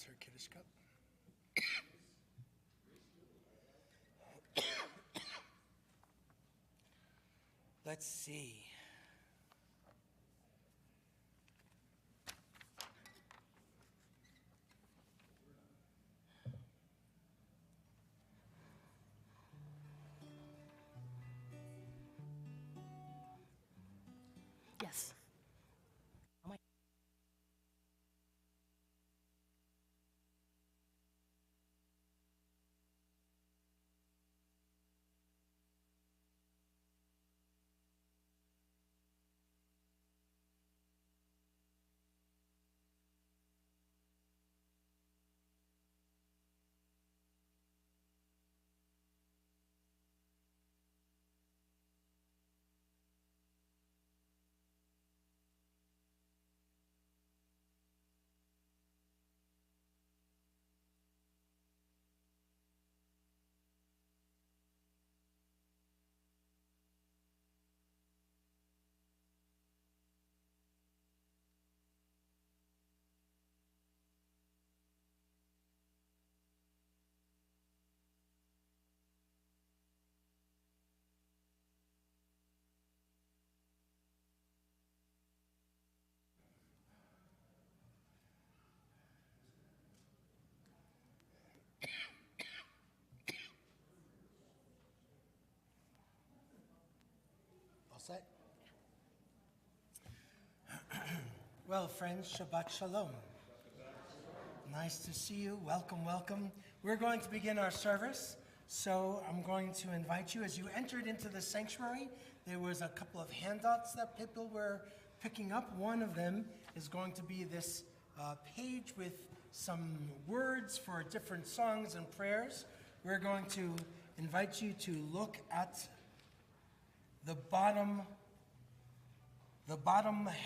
her Kiddush cup. Let's see. Yes. Oh my. All set? Well, friends, Shabbat Shalom. Nice to see you. Welcome, welcome. We're going to begin our service, so I'm going to invite you. As you entered into the sanctuary, there was a couple of handouts that people were picking up. One of them is going to be this page with some words for different songs and prayers. We're going to invite you to look at the bottom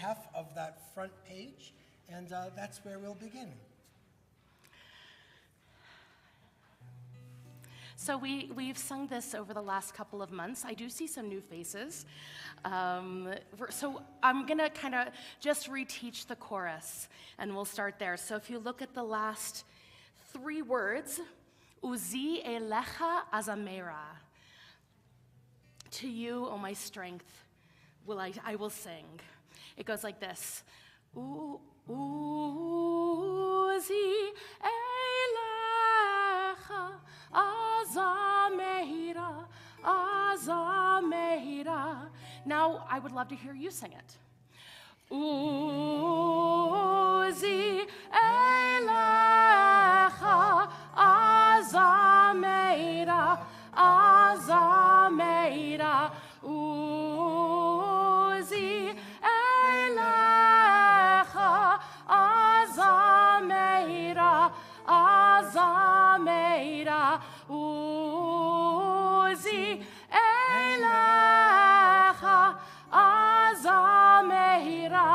half of that front page, and that's where we'll begin. So we've sung this over the last couple of months. I do see some new faces. So I'm going to kind of just reteach the chorus, and we'll start there. So if you look at the last three words, Uzi elecha azamera. To you, O my strength, I will sing. It goes like this. Uzi elecha azamera, azamera. Now, I would love to hear you sing it. Uzi elecha azamera, azamera. Uzi elecha azamera, azamera. Uzi elecha azamera,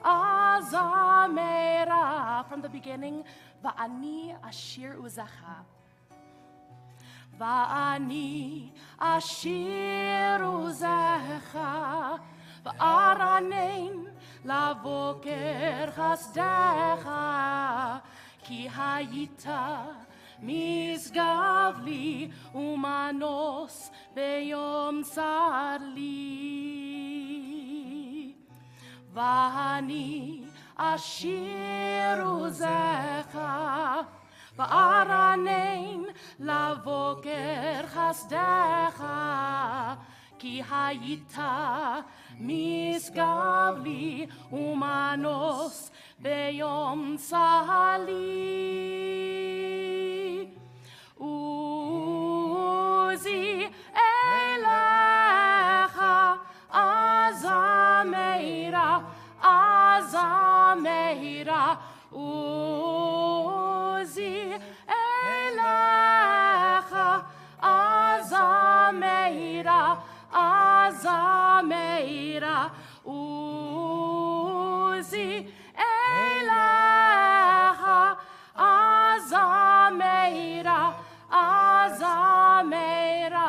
azamera. From the beginning, va'ani ashir uzacha. Va'ani ashir uzacha. Va'aranein lavoker chasdecha. Ki hayita misgav li umanos beyom sarli. Va'ani ashir uzacha. Va'aranein lavoker chasdecha. Ki hayita misgav li umanos beyom sali. Uzi elecha azamera, azamera. Uzi elecha azamera, azamera. Uzi elecha azamera, azamera.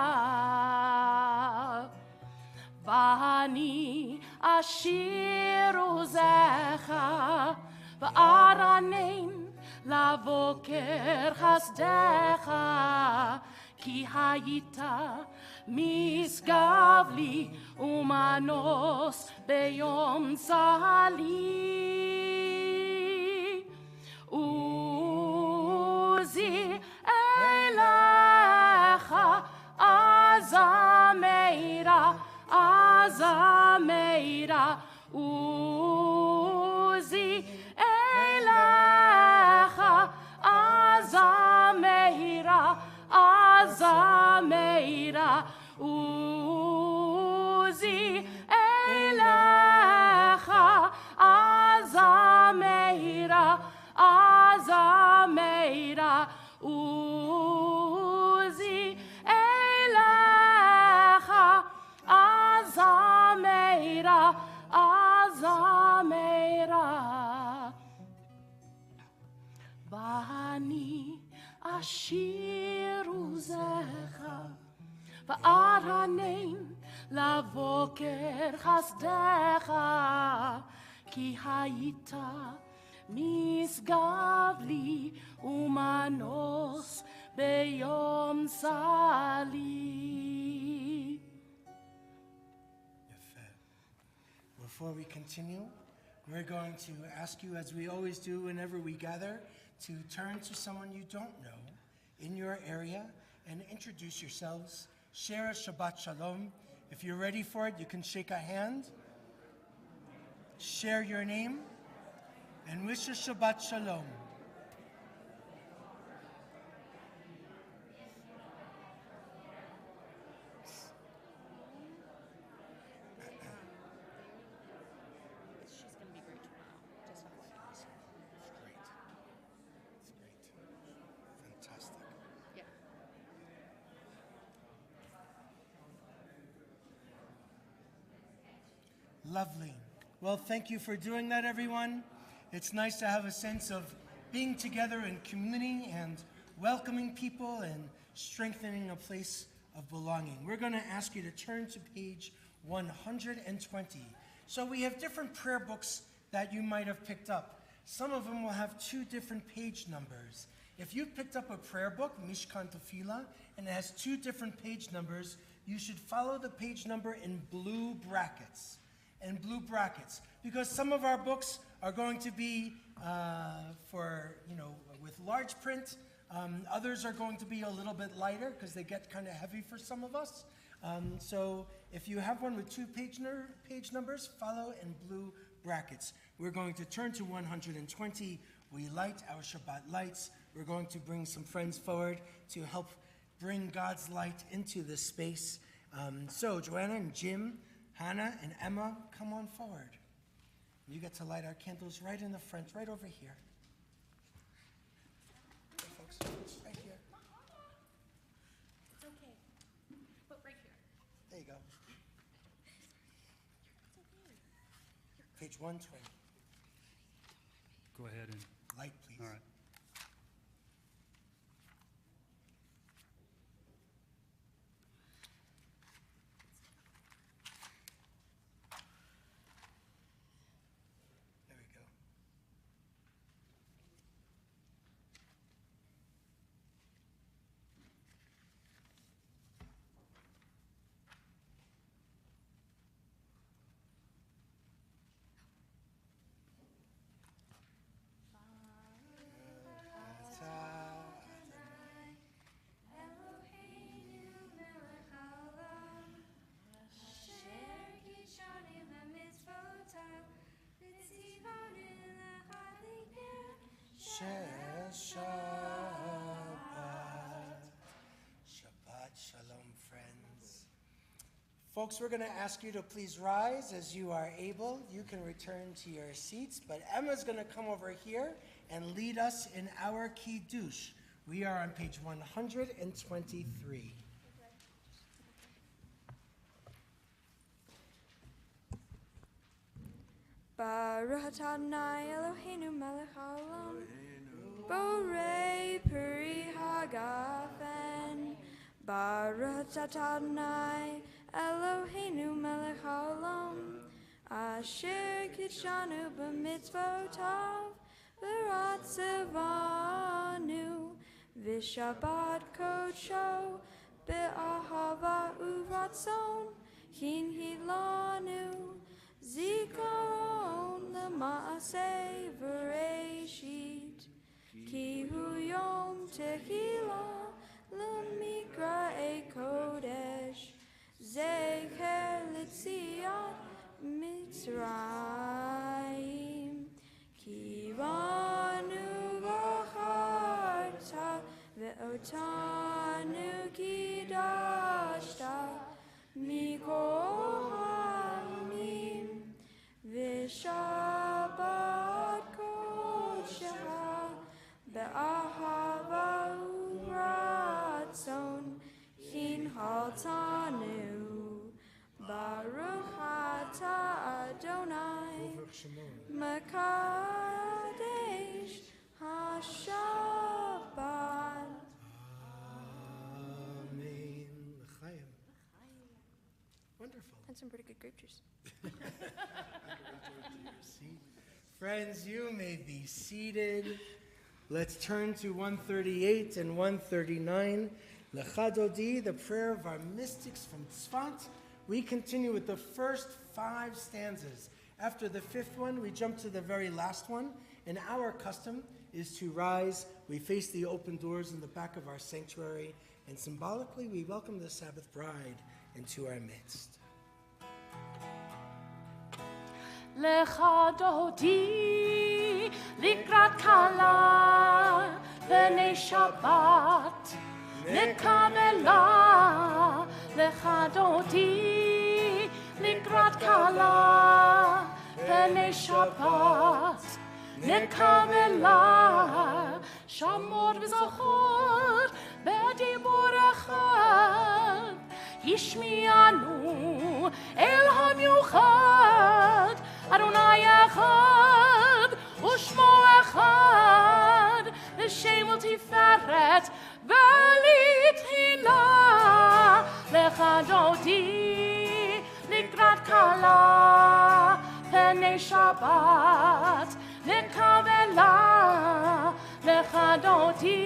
Va'ani ashir uzecha. Va'aranein לבוקר חסדך, כי היית משגב לי ומנוס ביום צלי. עוזי אליך אזמרה, אזמרה, עוזי אליך אזמרה, אזמרה, עוזי אליך אזמרה, אזמרה, עוזי אליך אזמרה, אזמרה. ואני אשיר עוזך וארנן לבוקר חסדך, כי היית משגב לי ומנוס ביום צלי. Before we continue, we're going to ask you, as we always do whenever we gather, to turn to someone you don't know in your area and introduce yourselves. Share a Shabbat Shalom. If you're ready for it, you can shake a hand, share your name, and wish a Shabbat Shalom. Lovely. Well, thank you for doing that, everyone. It's nice to have a sense of being together in community and welcoming people and strengthening a place of belonging. We're going to ask you to turn to page 120. So we have different prayer books that you might have picked up. Some of them will have 2 different page numbers. If you picked up a prayer book, Mishkan Tefillah, and it has 2 different page numbers, you should follow the page number in blue brackets. Because some of our books are going to be with large print. Others are going to be a little bit lighter because they get kind of heavy for some of us. So if you have one with 2 page numbers, follow in blue brackets. We're going to turn to 120. We light our Shabbat lights. We're going to bring some friends forward to help bring God's light into this space. So Joanna and Jim, Hannah and Emma, come on forward. You get to light our candles right in the front, right over here. Hey, folks, right here. It's okay. Put right here. There you go. Page 120. Go ahead and, Light, please. all right. There we go. Shabbat Shalom, friends. Folks, we're going to ask you to please rise as you are able. You can return to your seats, but Emma's going to come over here and lead us in our Kiddush. We are on page 123. Baruch atah Adonai Eloheinu melech haolam, borei peri hagafen. Baruch atah Adonai Eloheinu melech haolam, asher kitshanu b'mitzvotav, V'ratzivanu, V'shabbat kodsho, Be'ahava uvratzon, Hin hilanu, Zikaron l'maaseh v'reishit, Ki hu yom tehila l'mikra'e kodesh, Zecher l'tziat Mitzrayim, Ki banu v'charta ve'otanu kidashta mikol ha'amim v'shabbat kodshecha be'ahava u'ratzon hin haltanu Baruch atah Adonai Mekadesh HaShabbat. Amen. L'chaim. Wonderful. And some pretty good grape juice. Friends, you may be seated. Let's turn to 138 and 139. L'chadodi, the prayer of our mystics from Tzfat. We continue with the first 5 stanzas. After the 5th one, we jump to the very last one. And our custom is to rise. We face the open doors in the back of our sanctuary. And symbolically, we welcome the Sabbath bride into our midst. Lecha dodi likrat kala b'nei Shabbat nekavela lecha dodi likrat kala b'nei Shabbat nekavela shamor v'zachor b'dibur echad yishmianu el hamiuchad Adonai echad, u'shmo echad, l'shem u'tiferet, v'litchila, lecha dodi, likrat kala, p'nei Shabbat, nekavela, lecha dodi,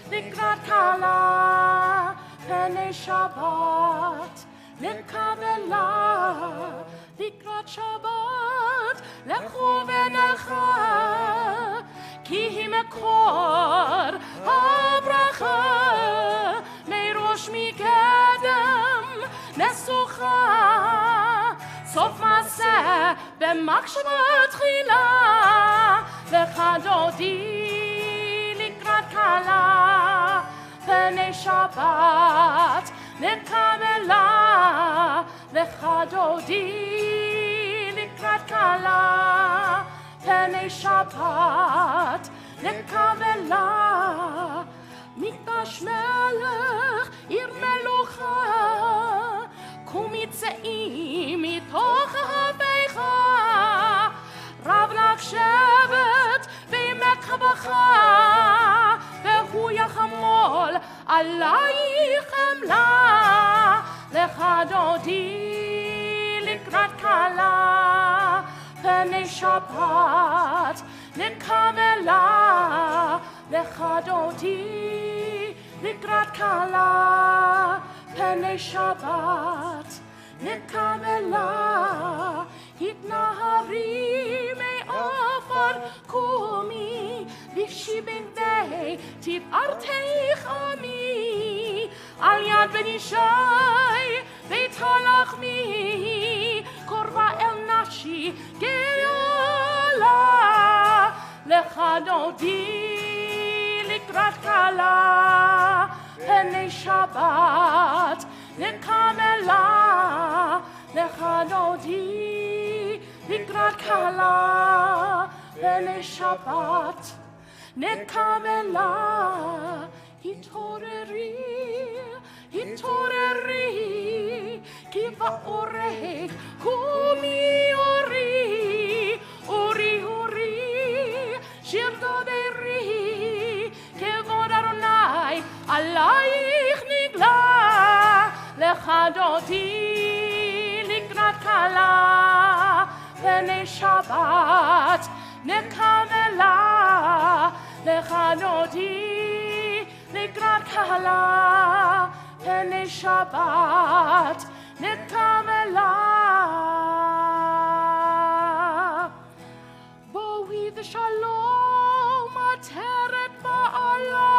likrat kala, p'nei Shabbat, nekavela, לקראת שבת, לכו ונלכה, כי היא מקור הברכה, מראש מקדם נסוכה, סוף מעשה במחשבה תחילה, לך דודי לקראת כלה, פני שבת נקבלה, לך דודי לקראת כלה, פני שבת נקבלה, מקדש מלך עיר מלוכה, קומי צאי מתוך אהביך, רב לך שבט ועמק בכה, והוא יחמול עלייך חמלה, לך דודי לקראת כלה, פני שבת נקבלה, לך דודי לקראת כלה, פני שבת נקבלה, התנערי מעפר קומי, בשיבתי תפארתך עמי, על יד בן ישי בית הלחמי, קורבה אל נפשי גאולה, לך דודי לקראת כלה, פני שבת נקבלה, לך דודי לקראת כלה, פני שבת נקבלה, התעוררי, התעוררי, כי באורך קומי אורי, אורי, אורי, שיר דברי, כבוד אדוני עלייך נגלה, לך דודי לקראת כלה, פני שבת נקמלה לכנותי לקראת קהלה פני שבת נקמלה בואי ושלום עטרת בעלה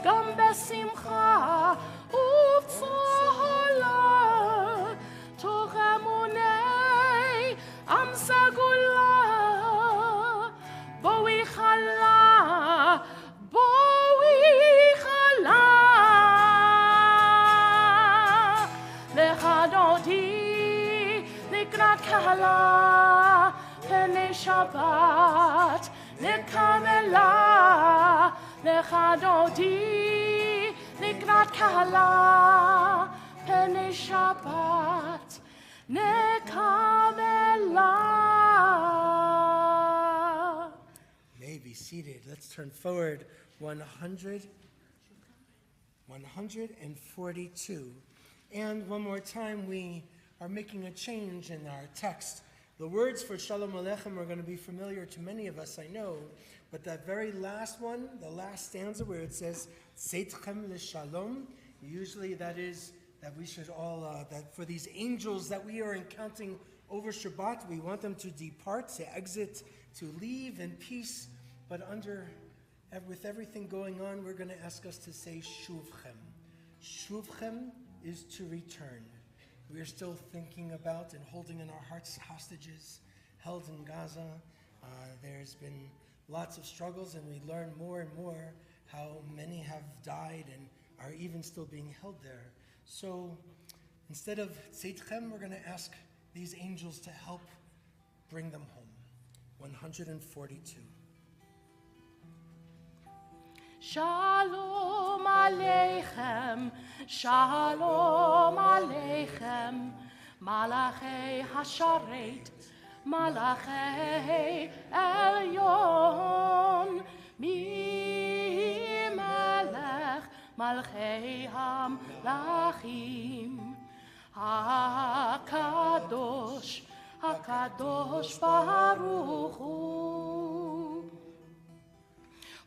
גם בשמחה ובצהלה תוך אמוני עם סגולה בואי חלה לכנותי לקראת קהלה פני שבת נקמלה לכנותי לקראת קהלה פני שבת נקמלה. May be seated. Let's turn forward 142. And one more time, we are making a change in our text. The words for Shalom Aleichem are going to be familiar to many of us, I know, but that very last one, the last stanza where it says, Seitchem l'shalom, usually that is that we should all, that for these angels that we are encountering over Shabbat, we want them to depart, to exit, to leave in peace, but with everything going on, we're going to ask us to say Shuvchem. Shuvchem is to return. We are still thinking about and holding in our hearts hostages held in Gaza. There's been lots of struggles, and we learn more and more how many have died and are even still being held there. So instead of Tzedchem, we're going to ask these angels to help bring them home. 142. Shalom Aleichem, Shalom Aleichem, Malachei Hasharet, Malachei Elyon, Mi Melech, Malchei Hamlachim, HaKadosh, HaKadosh Baruch Hu.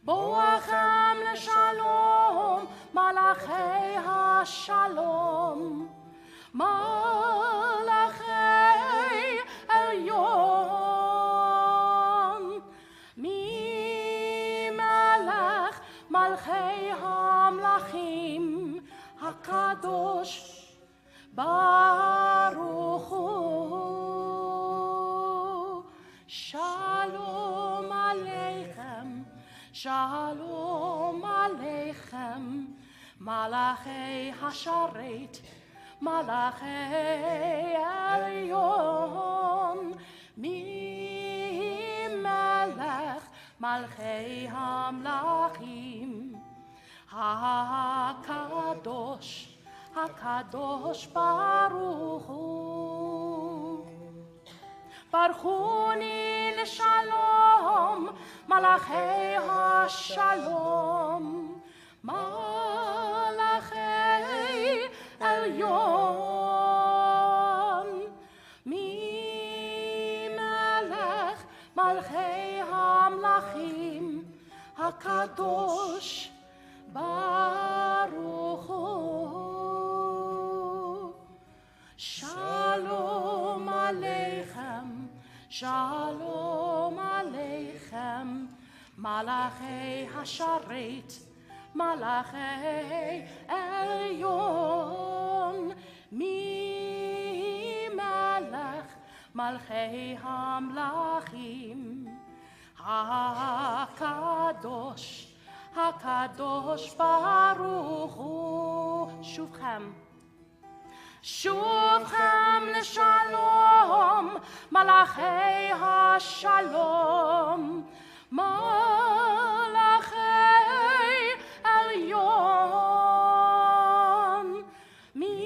Boachem לשלום, מלאכי השלום, מלאכי עליון, ממלך מלכי המלכים, הקדוש ברוך הוא. שלום עליכם, Shalom Aleichem, Malachei Hasharet, Malachei Elyon, Mi Melech, Malchei Hamlachim, HaKadosh, HaKadosh Baruch Hu. Baruchuni l'shalom, Malachei HaShalom, Malachei Elyon, Mi Melech Malchei Hamlachim, HaKadosh Baruch Hu. Shalom Aleichem, Shalom Aleichem, Malachei Hasharet, Malachei Elyon, Mi Melech Malchei Hamlachim, HaKadosh, HaKadosh Baruch Hu. Shuvchem. Shuvchem l'shalom, Malachei HaShalom, Malachei Elyon, Mi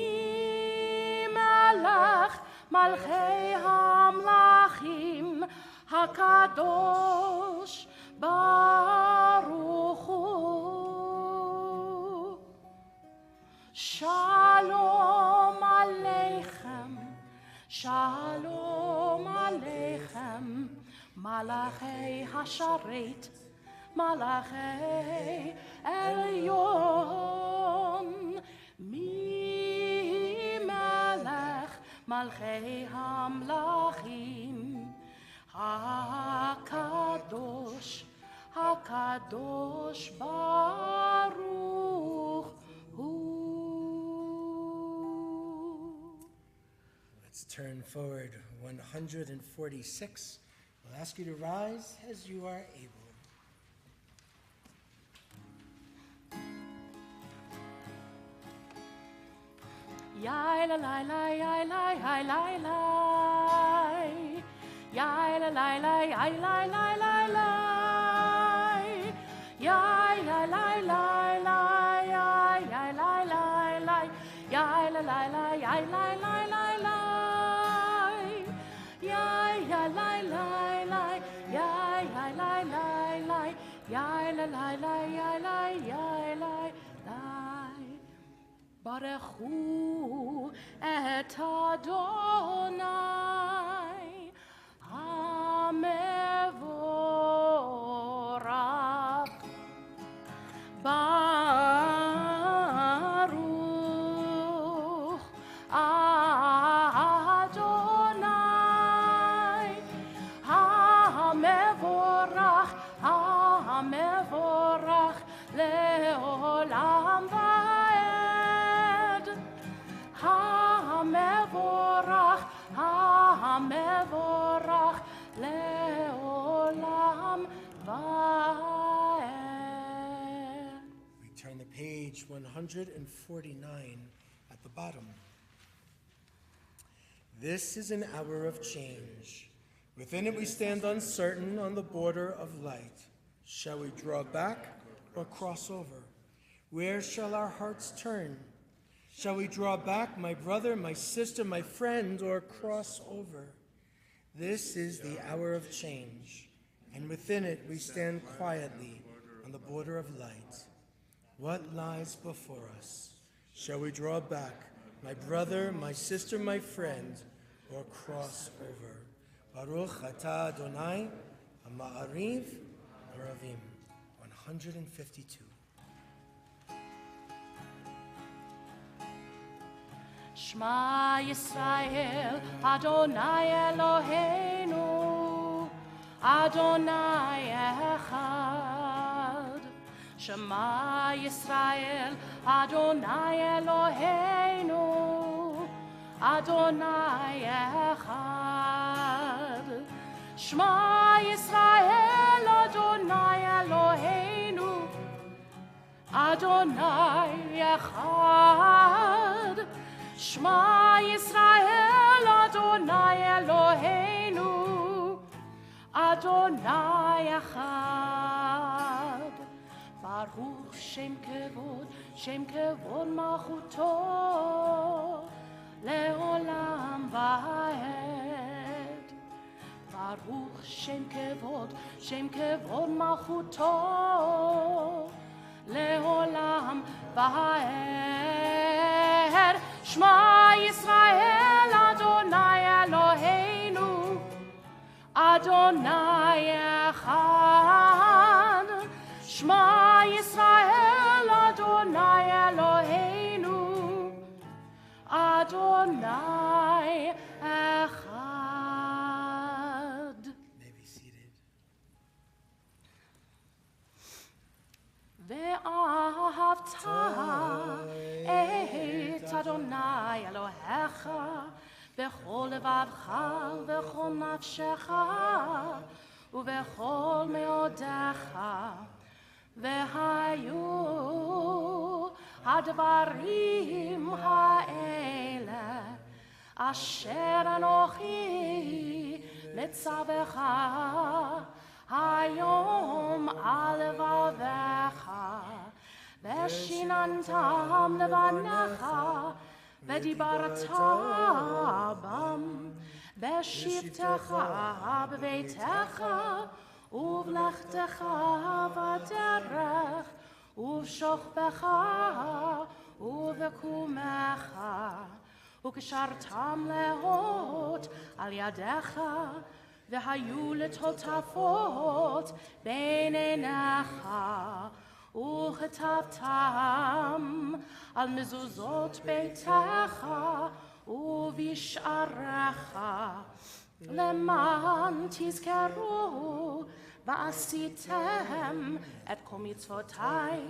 Melech Malchei Hamlachim, HaKadosh Baruch Hu. Shalom Aleichem, Shalom Aleichem, Malachi Hasharet, Malachi Elyon, Mi Melech, Malchei Hamlachim, HaKadosh, HaKadosh Baruch Hu. Let's turn forward 146. We'll ask you to rise as you are able. Yai la la la yai la yai la la yai la la la yai la la la la yai la la la la yai la la la yai la la la yai la la la la yai la la la la yai la la la la yai la la la yai la yai la la. Baruch Hu et Adonai HaMevorach Baruch Adonai HaMevorach HaMevorach Leolam Vaed HaMevorach HaMevorach Leolam Vaed. We turn the page 149 at the bottom. This is an hour of change. Within it we stand uncertain on the border of light. Shall we draw back or cross over? Where shall our hearts turn? Shall we draw back, my brother, my sister, my friend, or cross over? This is the hour of change, and within it we stand quietly on the border of light. What lies before us? Shall we draw back, my brother, my sister, my friend, or cross over? Baruch atah Adonai, Ma'ariv, Aravim, 152. Shema Yisrael, Adonai Eloheinu, Adonai Echad. Shema Yisrael, Adonai Eloheinu, Adonai Echad. Shema Yisrael, Adonai Eloheinu, Adonai Echad. Shema Yisrael, Adonai Eloheinu, Adonai Echad. Baruch Shem Kevod Malchuto, Leolam Vaed. Baruch Shem Kevod Malchuto, Leolam Vaed. Shema Yisrael, Adonai Eloheinu, Adonai Echad. Shema Yisrael, Adonai Eloheinu, Adonai Echad. May be seated. ואהבת את אדוני אלוהיך בכל לבבך ובכל נפשך ובכל מאודך. והיו הדברים האלה אשר אנוכי מצווך היום על לבביך, ושיננתם לבניך, ודיברת בם, בשבתך בביתך, ובלכתך בדרך, ובשוכבך ובקומך, וקשרתם להות על ידך, והיו לטוטפות בין עיניך, וכתבתם על מזוזות ביתך ובשעריך, למען תזכרו ועשיתם את כל מצוותיי,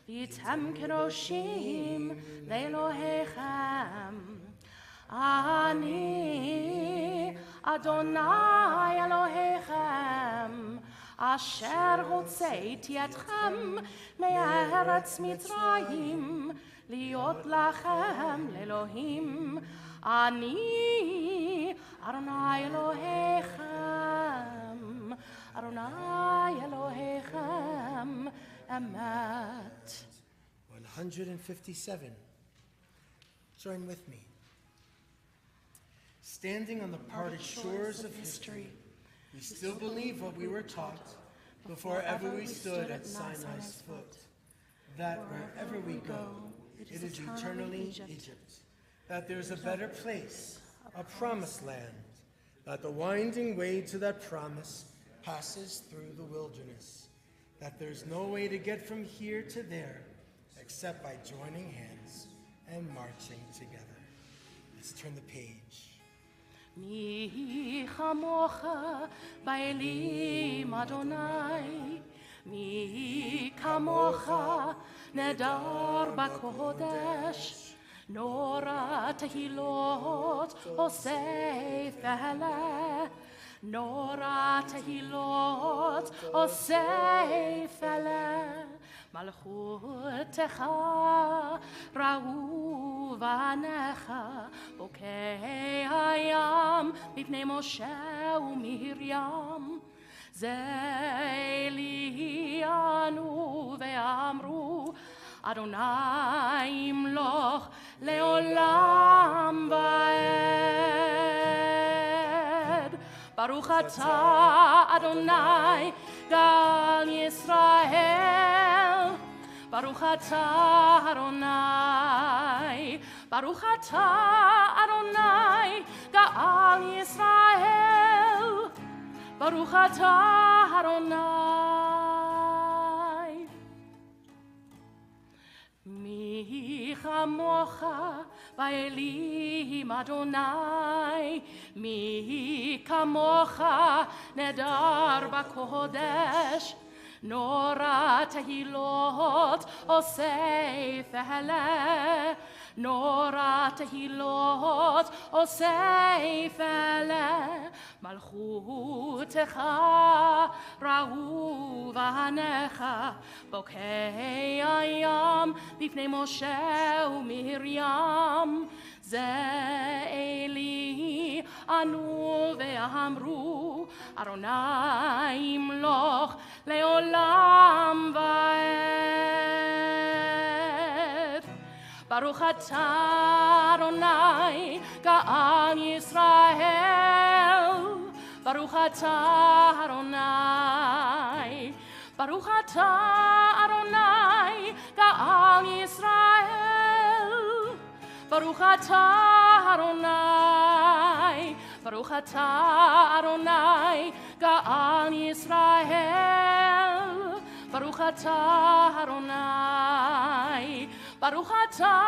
והייתם קדושים לאלוהיכם. אני אדוני אלוהיכם, אשר הוצאתי אתכם מארץ מצרים, להיות לכם לאלוהים. אני אדוני אלוהיכם, אדוני אלוהיכם אמת. 157. Join with me. Standing on the parted shores of history, we still believe what we were taught before ever we stood at Sinai's foot, that wherever we go, it is eternally Egypt, that there's a better place, a promised land, that the winding way to that promise passes through the wilderness, that there's no way to get from here to there except by joining hands and marching together. Let's turn the page. מי כמוך באלים אדוני, מי כמוך נדר בקודש, נורא תהילות עושה פלא, נורא תהילות עושה פלא. מלכותך ראו בניך, בוקי הים מפני משה ומרים. זה לי ענו ואמרו, אדוני ימלוך לעולם ועד. ברוך אתה אדוני גאל ישראל, ברוך אתה אדוני, ברוך אתה אדוני גאל ישראל, ברוך אתה אדוני. מי כמוך באלים אדוני, מי כמוך נדר בקודש, נורא תהילות עושה פלא, נורא תהילות עושה פלא. מלכותך ראו בניך, בוקי הים בפני משה ומרים. זה לי ענו ואמרו, אדוני ימלוך לעולם ועד. ברוך אתה אדוני גאל ישראל, ברוך אתה אדוני, ברוך אתה אדוני גאל ישראל, ברוך אתה אדוני, ברוך אתה אדוני גאל ישראל, ברוך אתה אדוני, ברוך אתה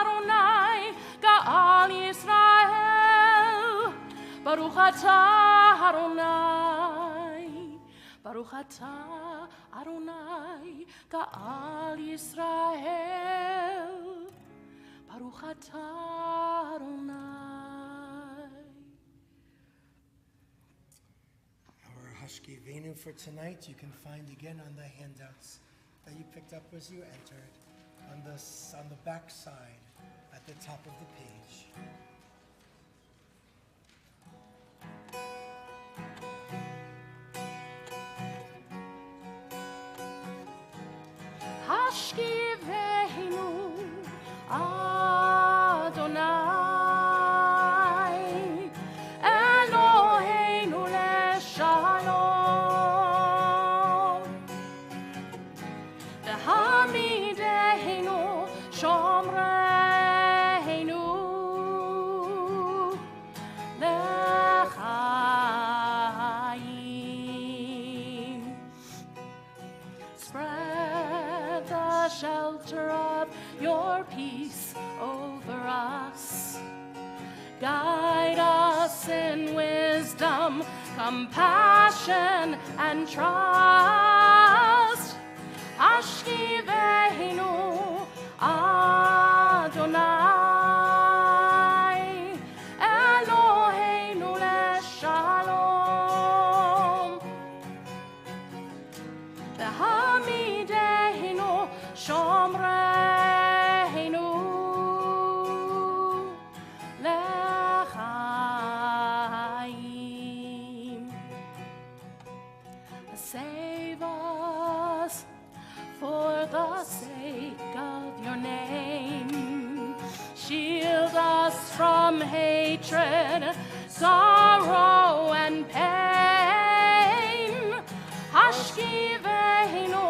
אדוני גאל ישראל, ברוך אתה אדוני, ברוך אתה אדוני גאל ישראל, ברוך אתה אדוני. Our Hashkivenu for tonight you can find again on the handouts that you picked up as you entered, on the back side at the top of the page. Hashkivenu Adonai, Eloheinu leshalom, v'hamidenu shomreinu, your peace over us. Guide us in wisdom, compassion, and trust. Ashkiveinu Adonai, Eloheinu leshalom. V'hamideinu shomreinu lechaim. Save us for the sake of your name. Shield us from hatred, sorrow, and pain. Hashkiveinu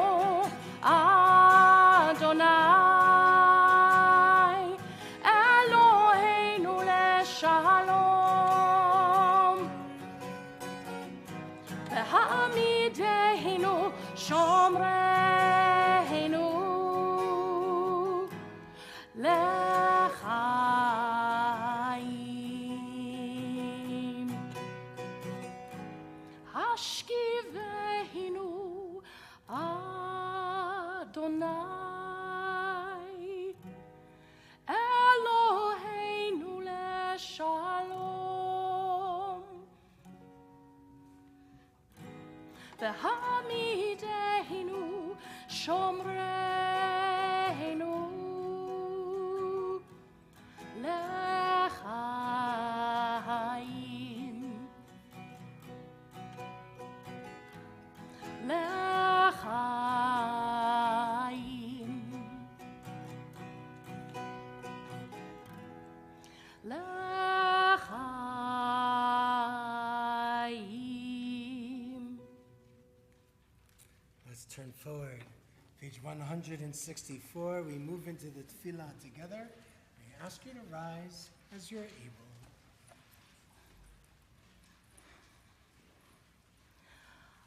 Adonai, Eloheinu leshalom. V'hamideinu shomreinu lechaim. Hashkiveinu Adonai, Eloheinu leshalom. V'hamideinu shomreinu lechaim. Lechaim. Lechaim. Let's turn forward. Page 164, we move into the tefillah together. I ask you to rise as you're able.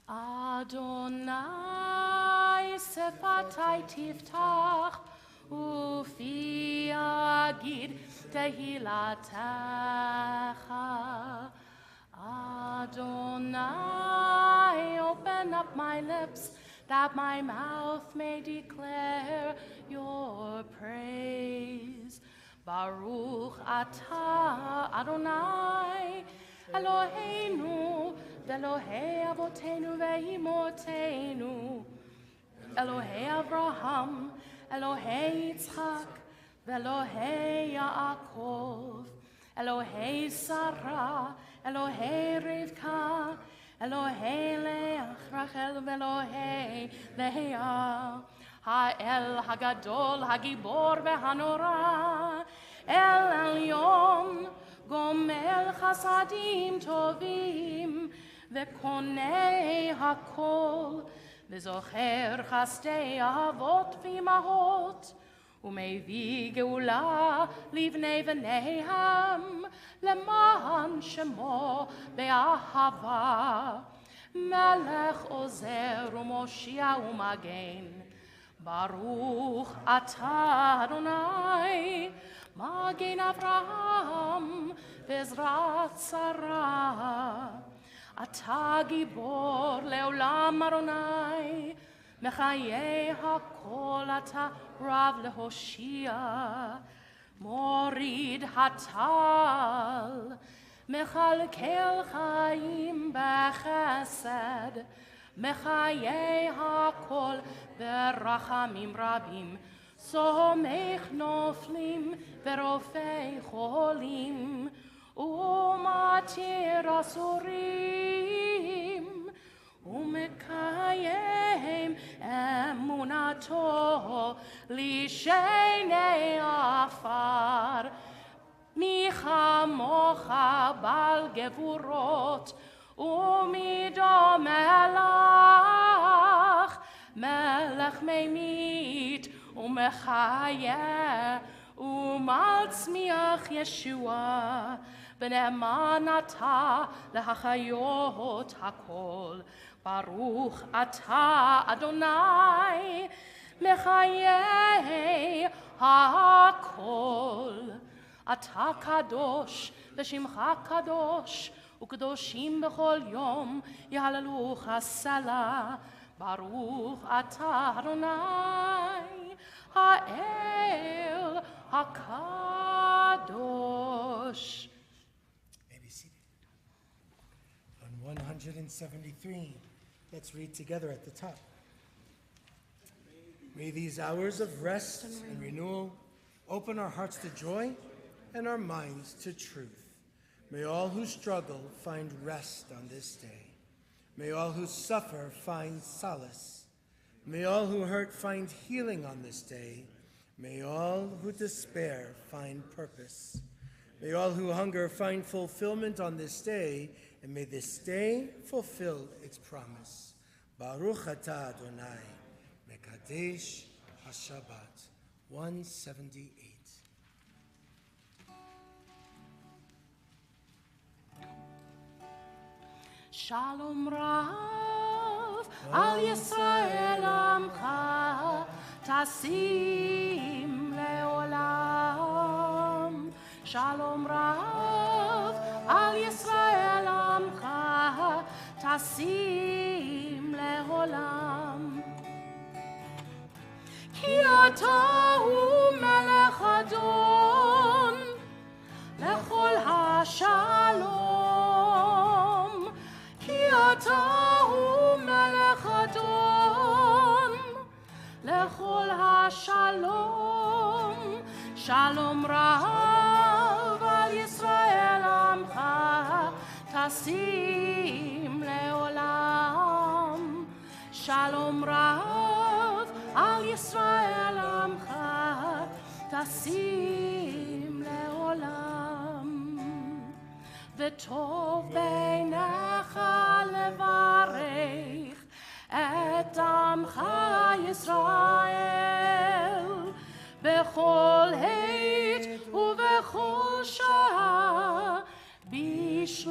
Adonai sefatai tiftach ufi agid tehilatecha. Adonai, open up my lips that my mouth may declare your praise. Baruch atah Adonai Eloheinu v'Elohei avotenu ve'imotenu, Elohei Avraham, Elohei Yitzchak, v'Elohei Yaakov, Elohei Sarah, Elohei Rivka, Elohei Leah, Rachel v'Elohei Leah, Ha'el Hagadol, Hagibor v'Hanora, El Elyon, Gomel Chasadim Tovim, Vekonei Hakol, Vezocher Chastei Avot V'Imahot, Umevi Geula Livnei V'Neham, Leman Shemo Be'ahava, Melech Ozer U'Moshia U'Magen, Baruch Atah Adonai, Magen Avraham, Bezrat Sarah, Atah Gibor Leolam Adonai, Mechayei HaKol Atah Rav Lehoshia, Morid Hatal, Mechalkel Chaim Bechesed, Mechayei HaKol Berachamim Rabim, Somech noflim verofei cholim, umatir asurim, umekayem emunato lishenei afar, micha mocha bal gevurot, umido melach, melech meimit, Umechaya, Umaltzmiach Yeshua, Benemanata lehachayot hakol, Baruch Atah Adonai, מחיי הכל. אתה קדוש ושמך קדוש, וקדושים בכל יום יהללוך סלה. ברוך אתה אדוני האל הקדוש. May be seated. On 173, let's read together at the top. May these hours of rest and renewal open our hearts to joy and our minds to truth. May all who struggle find rest on this day. May all who suffer find solace. May all who hurt find healing on this day. May all who despair find purpose. May all who hunger find fulfillment on this day, and may this day fulfill its promise. Baruch atah Adonai, Mekadesh HaShabbat, 178. Shalom Rav al Yisrael Amcha Tasim Leolam. Shalom Rav al Yisrael Amcha Tasim Leolam. Ki ata hu melech adon lechol hashalom. Ki ata hu melech adon lechol hashalom. Shalom rav al Yisrael amcha tasim leolam. Shalom rav al Yisrael amcha tasim leolam. V'tov beinecha levarech et amcha Yisrael bechol heit uvechol shah bishlomecha.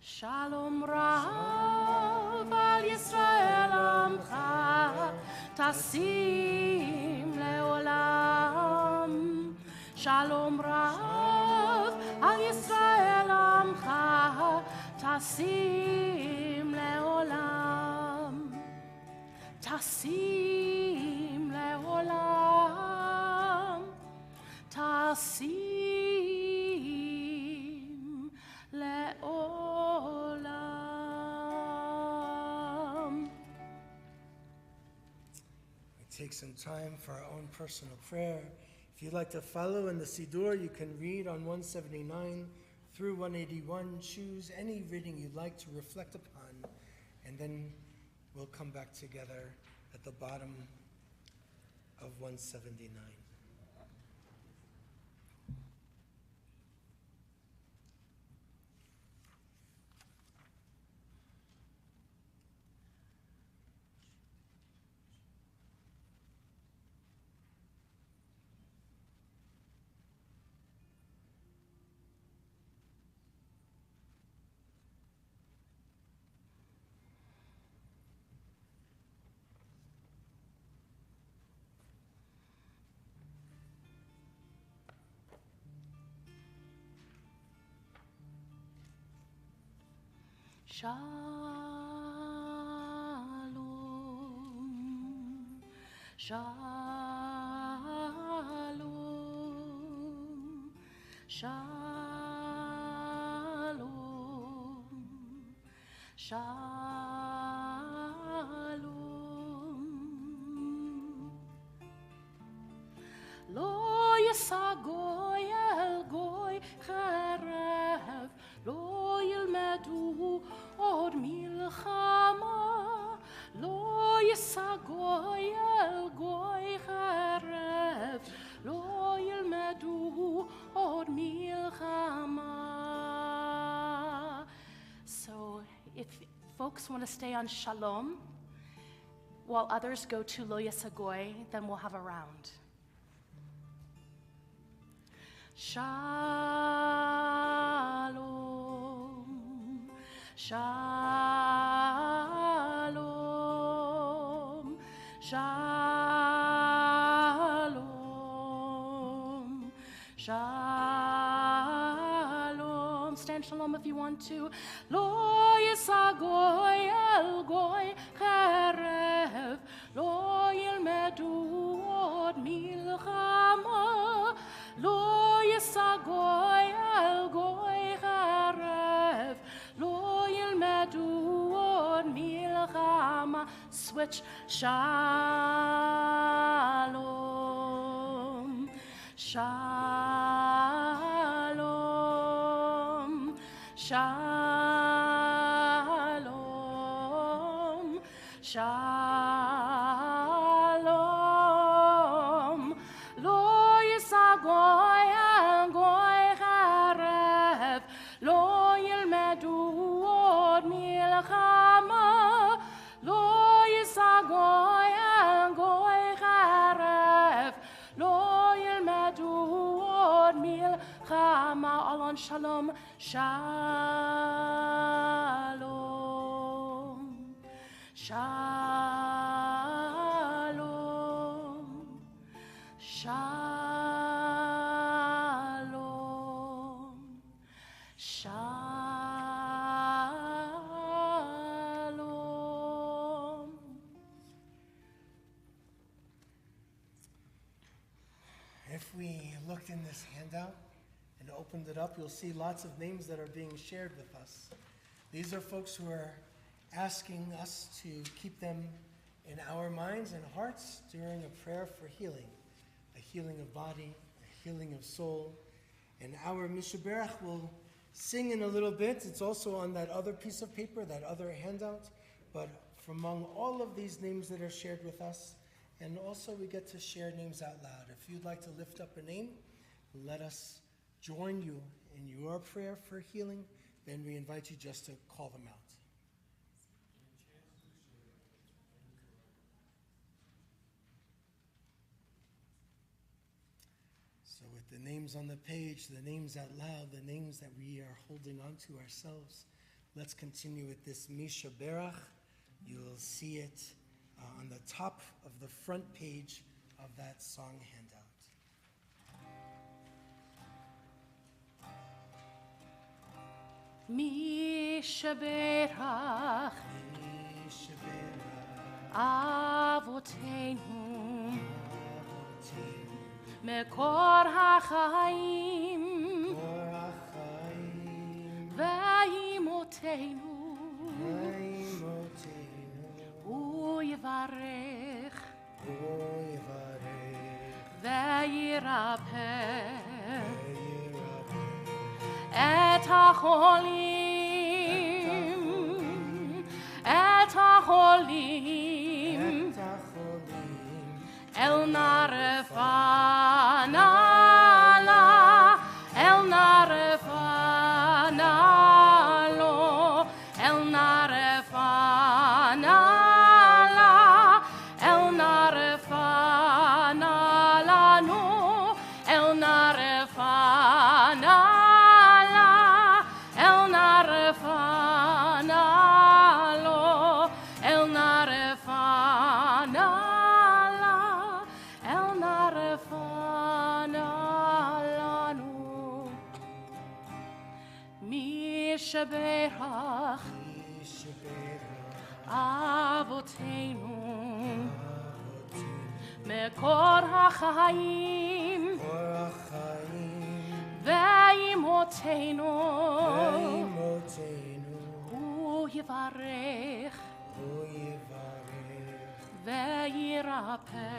Shalom rav al Yisrael amcha tasim leolam. Shalom rav al Yisrael amcha tasim leolam. Tasim leolam. Tasim leolam. We take some time for our own personal prayer. If you'd like to follow in the Siddur, you can read on 179 through 181. Choose any reading you'd like to reflect upon, and then we'll come back together at the bottom of 179. Shalom, shalom, shalom, shalom. Lo yisagoy el goy cherev, lo yilmedu od milchama. Lo yisagoy el goy cherev, lo yilmedu od milchama. So if folks want to stay on shalom while others go to lo yisagoy, then we'll have a round. Shalom, shalom. Shalom. Shalom. Stand shalom if you want to. Lo yisagoy el goy cherev. Lo yilmedu od milchama. Lo yisagoy el goy cherev. Lo yilmedu od milchama. Switch. Shalom. Shalom. Shalom. Shalom. Lo yisagoy el goy cherev. Lo yilmedu od milchama. Lo yisagoy el goy cherev. Lo yilmedu od milchama. All on shalom. Shalom. Shalom. Shalom. Shalom. If we looked in this handout and opened it up, you'll see lots of names that are being shared with us. These are folks who are asking us to keep them in our minds and hearts during a prayer for healing, a healing of body, a healing of soul. And our Mishaberach will sing in a little bit. It's also on that other piece of paper, that other handout. But from among all of these names that are shared with us, and also we get to share names out loud. If you'd like to lift up a name, let us join you in your prayer for healing. Then we invite you just to call them out. So with the names on the page, the names out loud, the names that we are holding on to ourselves, let's continue with this Misha Berach. You'll see it on the top of the front page of that song handout. Misha Berach Misha Berach, Avotenu Avotenu, Mekor HaChaim Or HaChaim, Ve'imotenu Ve'imotenu, U'yivarech U'yivarech, Ve'yirapeh Ve'yirapeh, Et HaCholim Et HaCholim Et HaCholim, El Narefanala El Narefanalo El Narefanala El Narefanalano El Narefanala El Narefanalo El Narefanala El Narefanalano Misha Berach Misha Berach, Avotenu Avotenu, Mekor HaChaim Or HaChaim, Ve'imotenu Ve'imotenu, U'yivarech U'yivarech, Ve'yirapeh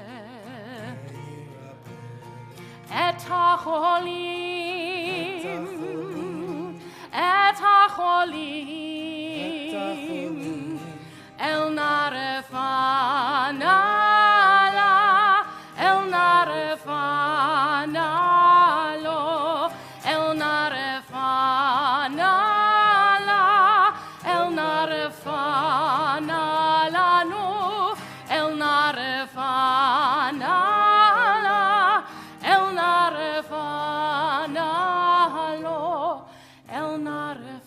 Ve'yirapeh, Et HaCholim Et HaCholim El Narefanala El Narefanalo El Narefanala El Narefanalano El Narefanala El Narefanalo El Narefanala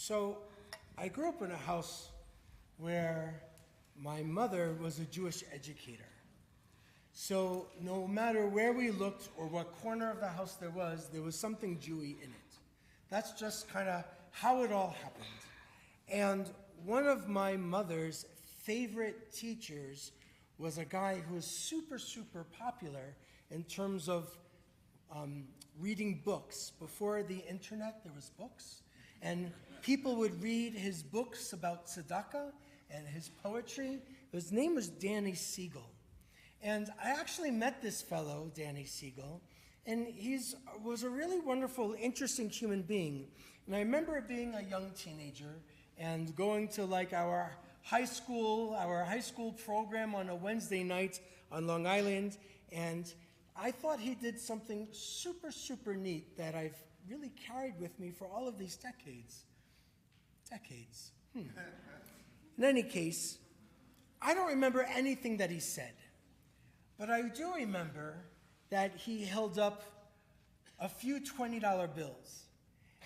So I grew up in a house where my mother was a Jewish educator. So no matter where we looked or what corner of the house there was something Jewy in it. That's just kind of how it all happened. And one of my mother's favorite teachers was a guy who was super, super popular in terms of reading books. Before the internet, there was books. And people would read his books about tzedakah and his poetry. His name was Danny Siegel. And I actually met this fellow, Danny Siegel, and he was a really wonderful, interesting human being. And I remember being a young teenager and going to like our high school program on a Wednesday night on Long Island, and I thought he did something super, super neat that I've really carried with me for all of these decades. In any case, I don't remember anything that he said, but I do remember that he held up a few $20 bills.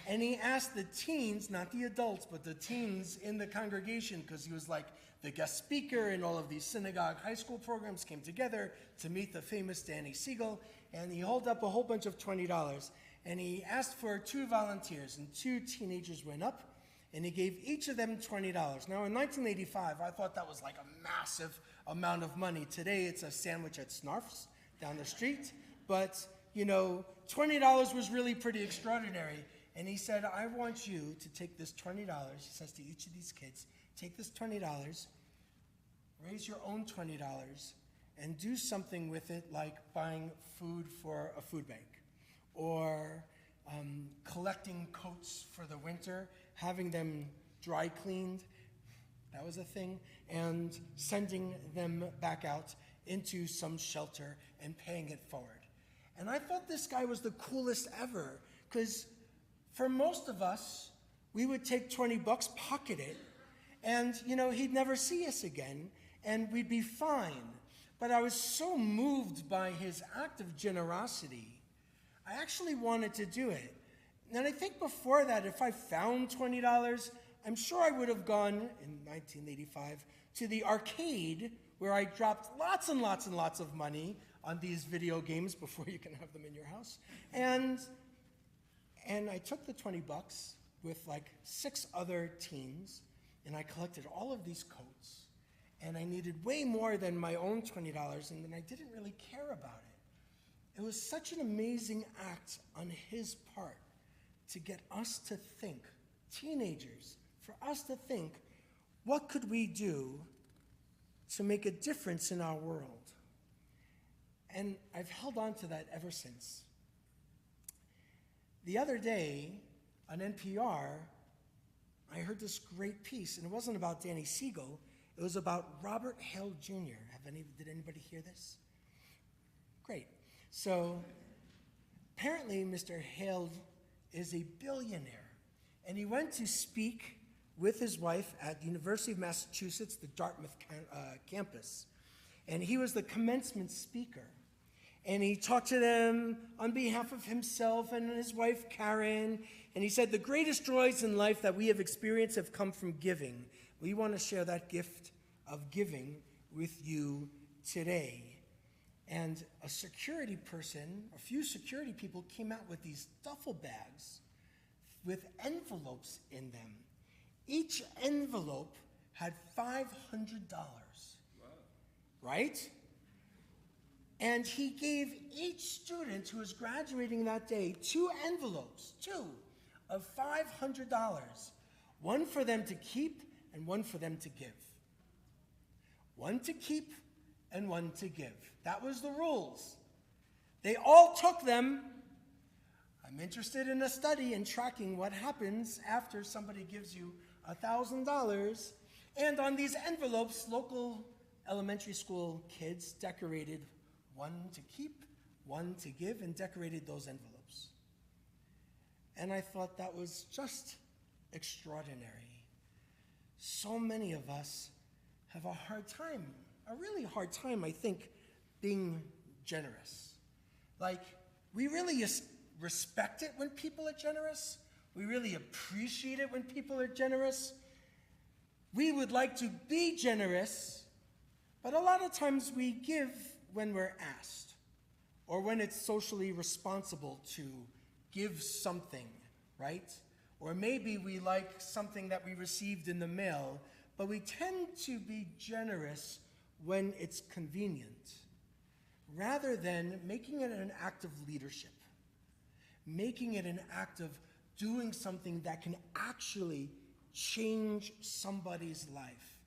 And he asked the teens, not the adults, but the teens in the congregation, because he was like the guest speaker in all of these synagogue high school programs, came together to meet the famous Danny Siegel, and he held up a whole bunch of $20. And he asked for 2 volunteers, and 2 teenagers went up, and he gave each of them $20. Now, in 1985, I thought that was like a massive amount of money. Today, it's a sandwich at Snarf's down the street. But, you know, $20 was really pretty extraordinary. And he said, I want you to take this $20, he says to each of these kids, take this $20, raise your own $20, and do something with it like buying food for a food bank, or collecting coats for the winter, having them dry cleaned, that was a thing, and sending them back out into some shelter and paying it forward. And I thought this guy was the coolest ever, because for most of us, we would take 20 bucks, pocket it, and you know, he'd never see us again, and we'd be fine. But I was so moved by his act of generosity, I actually wanted to do it. And I think before that, if I found $20, I'm sure I would have gone, in 1985, to the arcade where I dropped lots and lots and lots of money on these video games before you can have them in your house. And I took the 20 bucks with like 6 other teens, and I collected all of these coats, and I needed way more than my own $20, and then I didn't really care about it. It was such an amazing act on his part to get us to think, teenagers, for us to think, what could we do to make a difference in our world? And I've held on to that ever since. The other day, on NPR, I heard this great piece, and it wasn't about Danny Siegel, it was about Robert Hale Jr. Did anybody hear this? Great. So, apparently Mr. Hale is a billionaire, and he went to speak with his wife at the University of Massachusetts, the Dartmouth campus, and he was the commencement speaker. And he talked to them on behalf of himself and his wife, Karen. And he said, the greatest joys in life that we have experienced have come from giving. We want to share that gift of giving with you today. And a few security people came out with these duffel bags with envelopes in them. Each envelope had $500. Wow. Right? And he gave each student who was graduating that day 2 envelopes, 2, of $500. One for them to keep and one for them to give. One to keep and one to give. That was the rules. They all took them. I'm interested in a study in tracking what happens after somebody gives you $1,000. And on these envelopes, local elementary school kids decorated one to keep, one to give, and decorated those envelopes. And I thought that was just extraordinary. So many of us have a really hard time, I think, being generous. Like, we really respect it when people are generous, We really appreciate it when people are generous. We would like to be generous, but a lot of times we give when we're asked, or when it's socially responsible to give something, right? Or maybe we like something that we received in the mail, but we tend to be generous when it's convenient, rather than making it an act of leadership, making it an act of doing something that can actually change somebody's life.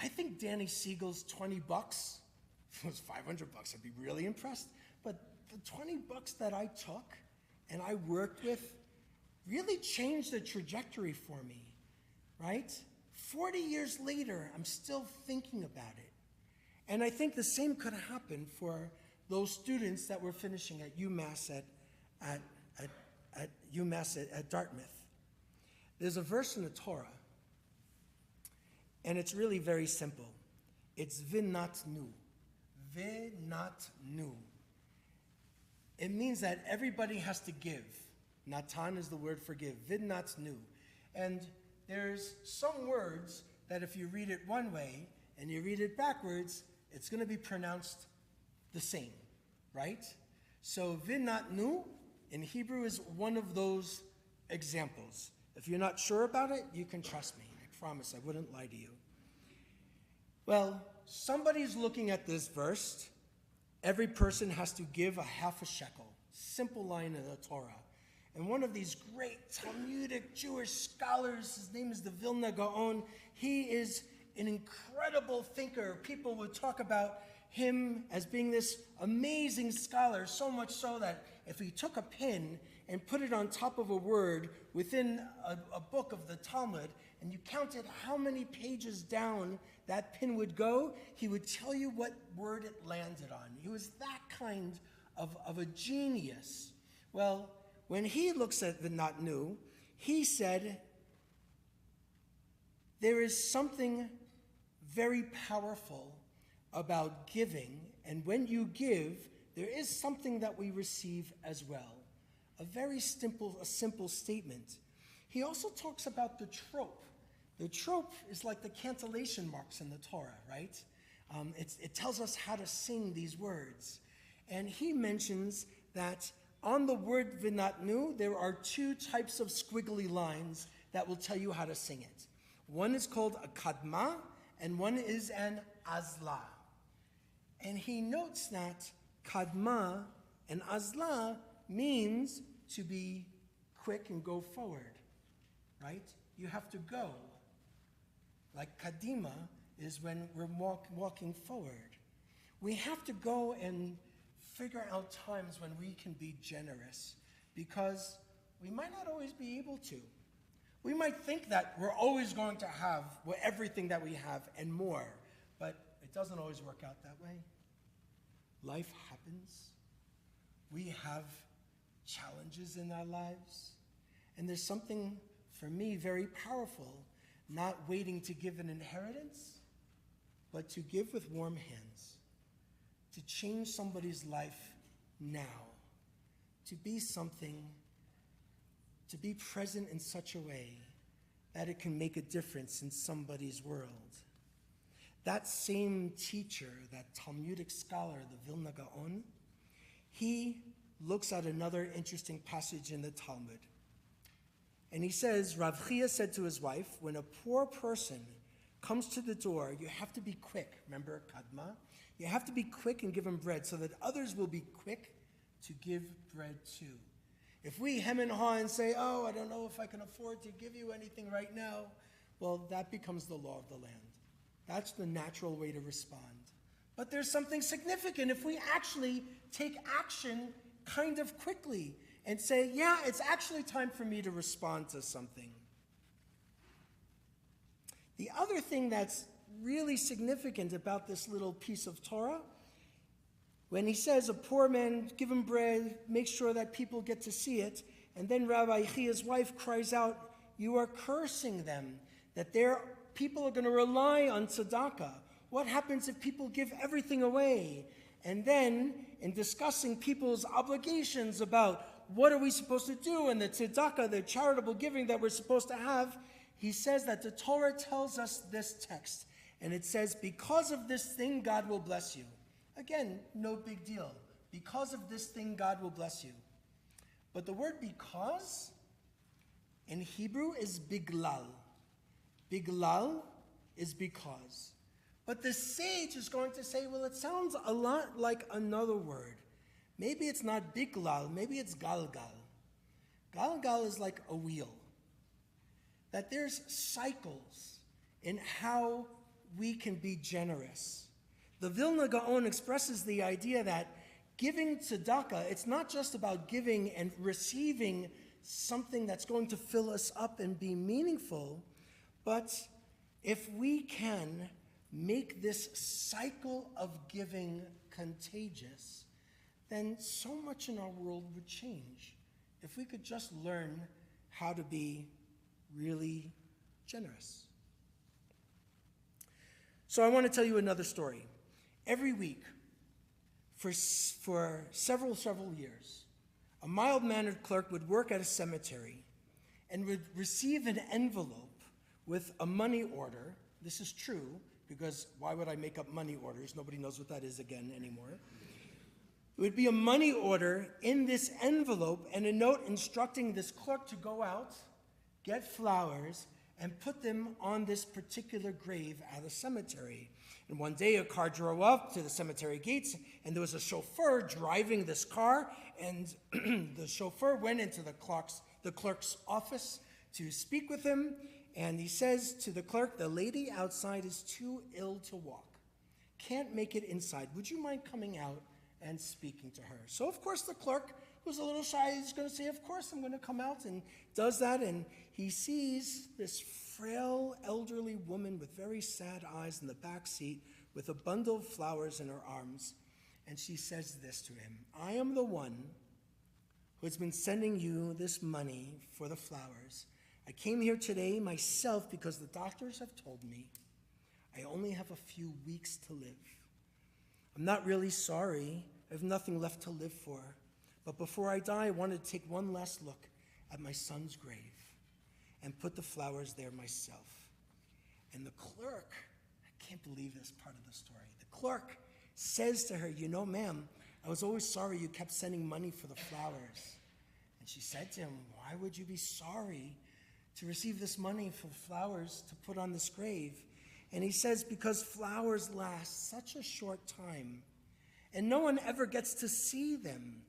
I think Danny Siegel's $20, if it was $500, I'd be really impressed. But the $20 that I took and I worked with really changed the trajectory for me, right? 40 years later, I'm still thinking about it. And I think the same could happen for those students that were finishing at UMass at Dartmouth. There's a verse in the Torah, and it's really very simple. It's vinatnu. Vinatnu. It means that everybody has to give. Natan is the word for give. Vinatnu. And there's some words that if you read it one way and you read it backwards, it's going to be pronounced the same, right? So vinatnu in Hebrew is one of those examples. If you're not sure about it, you can trust me. I promise I wouldn't lie to you. Well, somebody's looking at this verse. Every person has to give a half a shekel. Simple line in the Torah. And one of these great Talmudic Jewish scholars, his name is the Vilna Gaon, he is an incredible thinker. People would talk about him as being this amazing scholar, so much so that if he took a pin and put it on top of a word within a book of the Talmud, and you counted how many pages down that pin would go, he would tell you what word it landed on. He was that kind of a genius. Well, when he looks at the Natnu, he said, there is something very powerful about giving, and when you give, there is something that we receive as well. A very simple statement. He also talks about the trope. The trope is like the cantillation marks in the Torah, right? It tells us how to sing these words. And he mentions that on the word vinatnu, there are two types of squiggly lines that will tell you how to sing it. One is called a kadma, and one is an azla. And he notes that kadma and azla means to be quick and go forward, right? You have to go. Like kadima is when we're walking forward. We have to go and figure out times when we can be generous, because we might not always be able to. We might think that we're always going to have everything that we have and more, but it doesn't always work out that way. Life happens. We have challenges in our lives. And there's something, for me, very powerful, not waiting to give an inheritance, but to give with warm hands, to change somebody's life now, to be something, to be present in such a way that it can make a difference in somebody's world. That same teacher, that Talmudic scholar, the Vilna Gaon, he looks at another interesting passage in the Talmud. And he says, Rav Chia said to his wife, when a poor person comes to the door, you have to be quick. Remember kadma? You have to be quick and give him bread so that others will be quick to give bread to. If we hem and haw and say, oh, I don't know if I can afford to give you anything right now, well, that becomes the law of the land. That's the natural way to respond. But there's something significant if we actually take action kind of quickly and say, yeah, it's actually time for me to respond to something. The other thing that's really significant about this little piece of Torah, when he says a poor man, give him bread, make sure that people get to see it, and then Rabbi Chia's wife cries out, you are cursing them, that people are going to rely on tzedakah. What happens if people give everything away? And then, in discussing people's obligations about what are we supposed to do and the tzedakah, the charitable giving that we're supposed to have, he says that the Torah tells us this text. And it says, because of this thing, God will bless you. Again, no big deal. Because of this thing, God will bless you. But the word because in Hebrew is biglal. Biglal is because. But the sage is going to say, well, it sounds a lot like another word. Maybe it's not biglal, maybe it's galgal. Galgal is like a wheel. That there's cycles in how we can be generous. The Vilna Gaon expresses the idea that giving tzedakah, it's not just about giving and receiving something that's going to fill us up and be meaningful, but if we can make this cycle of giving contagious, then so much in our world would change. If we could just learn how to be really generous. So I want to tell you another story. Every week, for several years, a mild-mannered clerk would work at a cemetery and would receive an envelope with a money order. This is true, because why would I make up money orders? Nobody knows what that is again anymore. It would be a money order in this envelope and a note instructing this clerk to go out, get flowers, and put them on this particular grave at a cemetery. And one day a car drove up to the cemetery gates, and there was a chauffeur driving this car, and the chauffeur went into the clerk's office to speak with him, and he says to the clerk, the lady outside is too ill to walk. Can't make it inside. Would you mind coming out and speaking to her? So of course the clerk, who's a little shy, is going to say, of course I'm going to come out, and does that, and he sees this frail elderly woman with very sad eyes in the back seat with a bundle of flowers in her arms, and she says this to him, I am the one who has been sending you this money for the flowers. I came here today myself because the doctors have told me I only have a few weeks to live. I'm not really sorry. I have nothing left to live for. But before I die, I wanted to take one last look at my son's grave and put the flowers there myself. And the clerk, I can't believe this part of the story, the clerk says to her, you know, ma'am, I was always sorry you kept sending money for the flowers. And she said to him, why would you be sorry to receive this money for flowers to put on this grave? And he says, because flowers last such a short time, and no one ever gets to see them.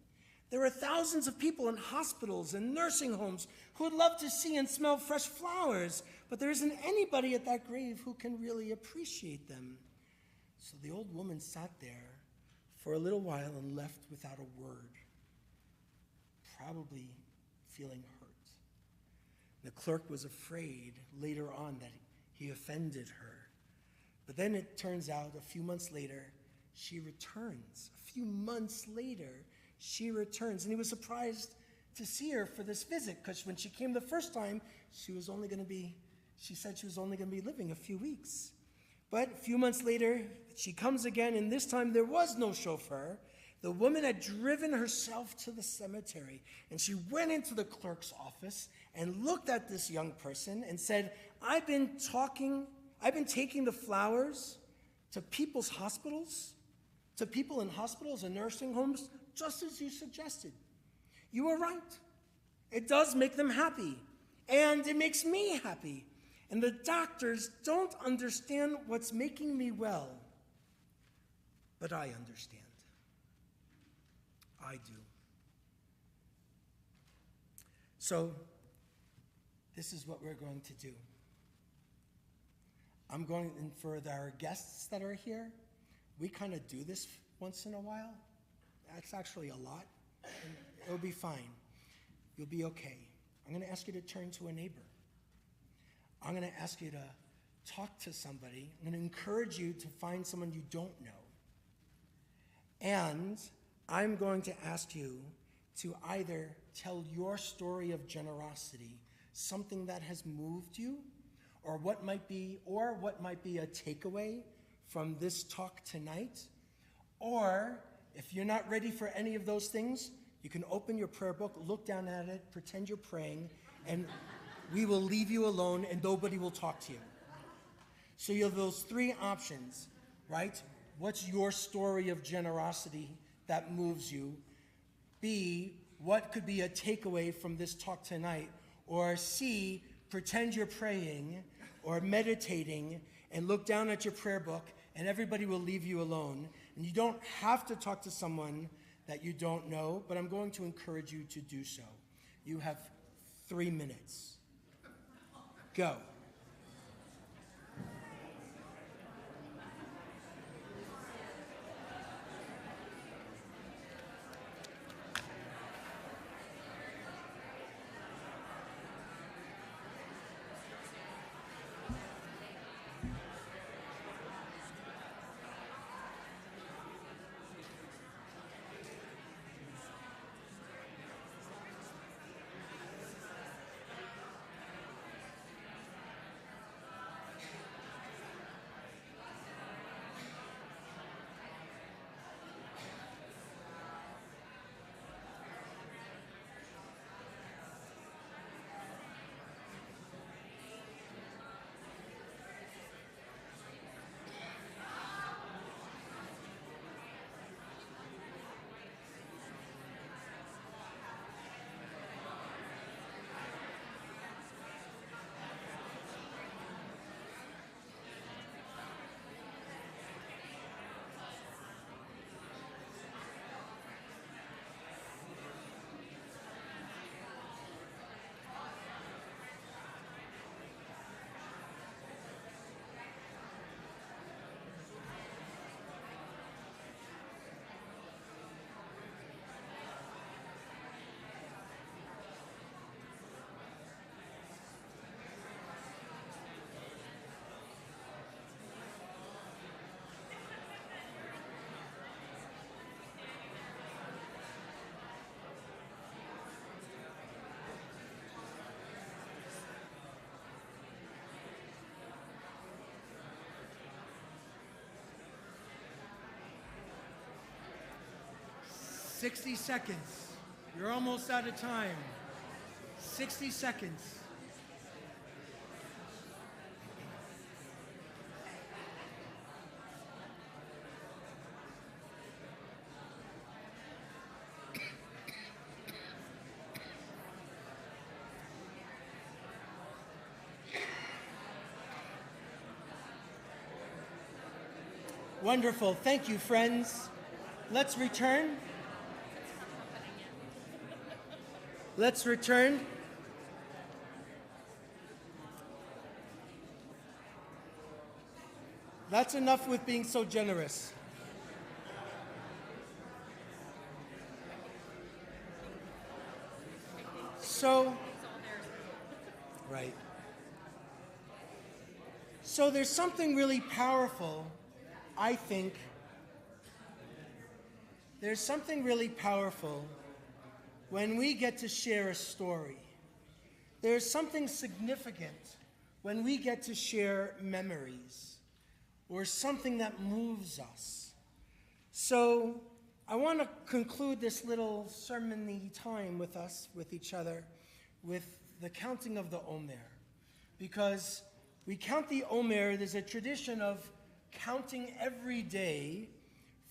There are thousands of people in hospitals and nursing homes who would love to see and smell fresh flowers, but there isn't anybody at that grave who can really appreciate them. So the old woman sat there for a little while and left without a word, probably feeling hurt. The clerk was afraid later on that he offended her. But then it turns out a few months later, she returns. A few months later, she returns. And he was surprised to see her for this visit, because when she came the first time, she said she was only going to be living a few weeks. But a few months later, she comes again, and this time there was no chauffeur. The woman had driven herself to the cemetery, and she went into the clerk's office and looked at this young person and said, I've been taking the flowers to people's hospitals, to people in hospitals and nursing homes, just as you suggested. You were right. It does make them happy, and it makes me happy. And the doctors don't understand what's making me well, but I understand. I do. So, this is what we're going to do. I'm going, and for our guests that are here, we kind of do this once in a while. That's actually a lot. And it'll be fine. You'll be okay. I'm going to ask you to turn to a neighbor. I'm going to ask you to talk to somebody. I'm going to encourage you to find someone you don't know. And I'm going to ask you to either tell your story of generosity, something that has moved you, or what might be a takeaway from this talk tonight. Or if you're not ready for any of those things, You can open your prayer book, look down at it, pretend you're praying, and we will leave you alone and nobody will talk to you. So you have those three options, right? What's your story of generosity that moves you? B, what could be a takeaway from this talk tonight? Or C, pretend you're praying or meditating and look down at your prayer book and everybody will leave you alone. And you don't have to talk to someone that you don't know, but I'm going to encourage you to do so. You have 3 minutes. Go. "60 seconds. You're almost out of time. 60 seconds. Wonderful. Thank you, friends. Let's return. Let's return. That's enough with being so generous. Right. So there's something really powerful, I think. There's something really powerful when we get to share a story. There's something significant when we get to share memories or something that moves us. So I want to conclude this little sermon-y time with us, with each other, with the counting of the Omer. Because we count the Omer, there's a tradition of counting every day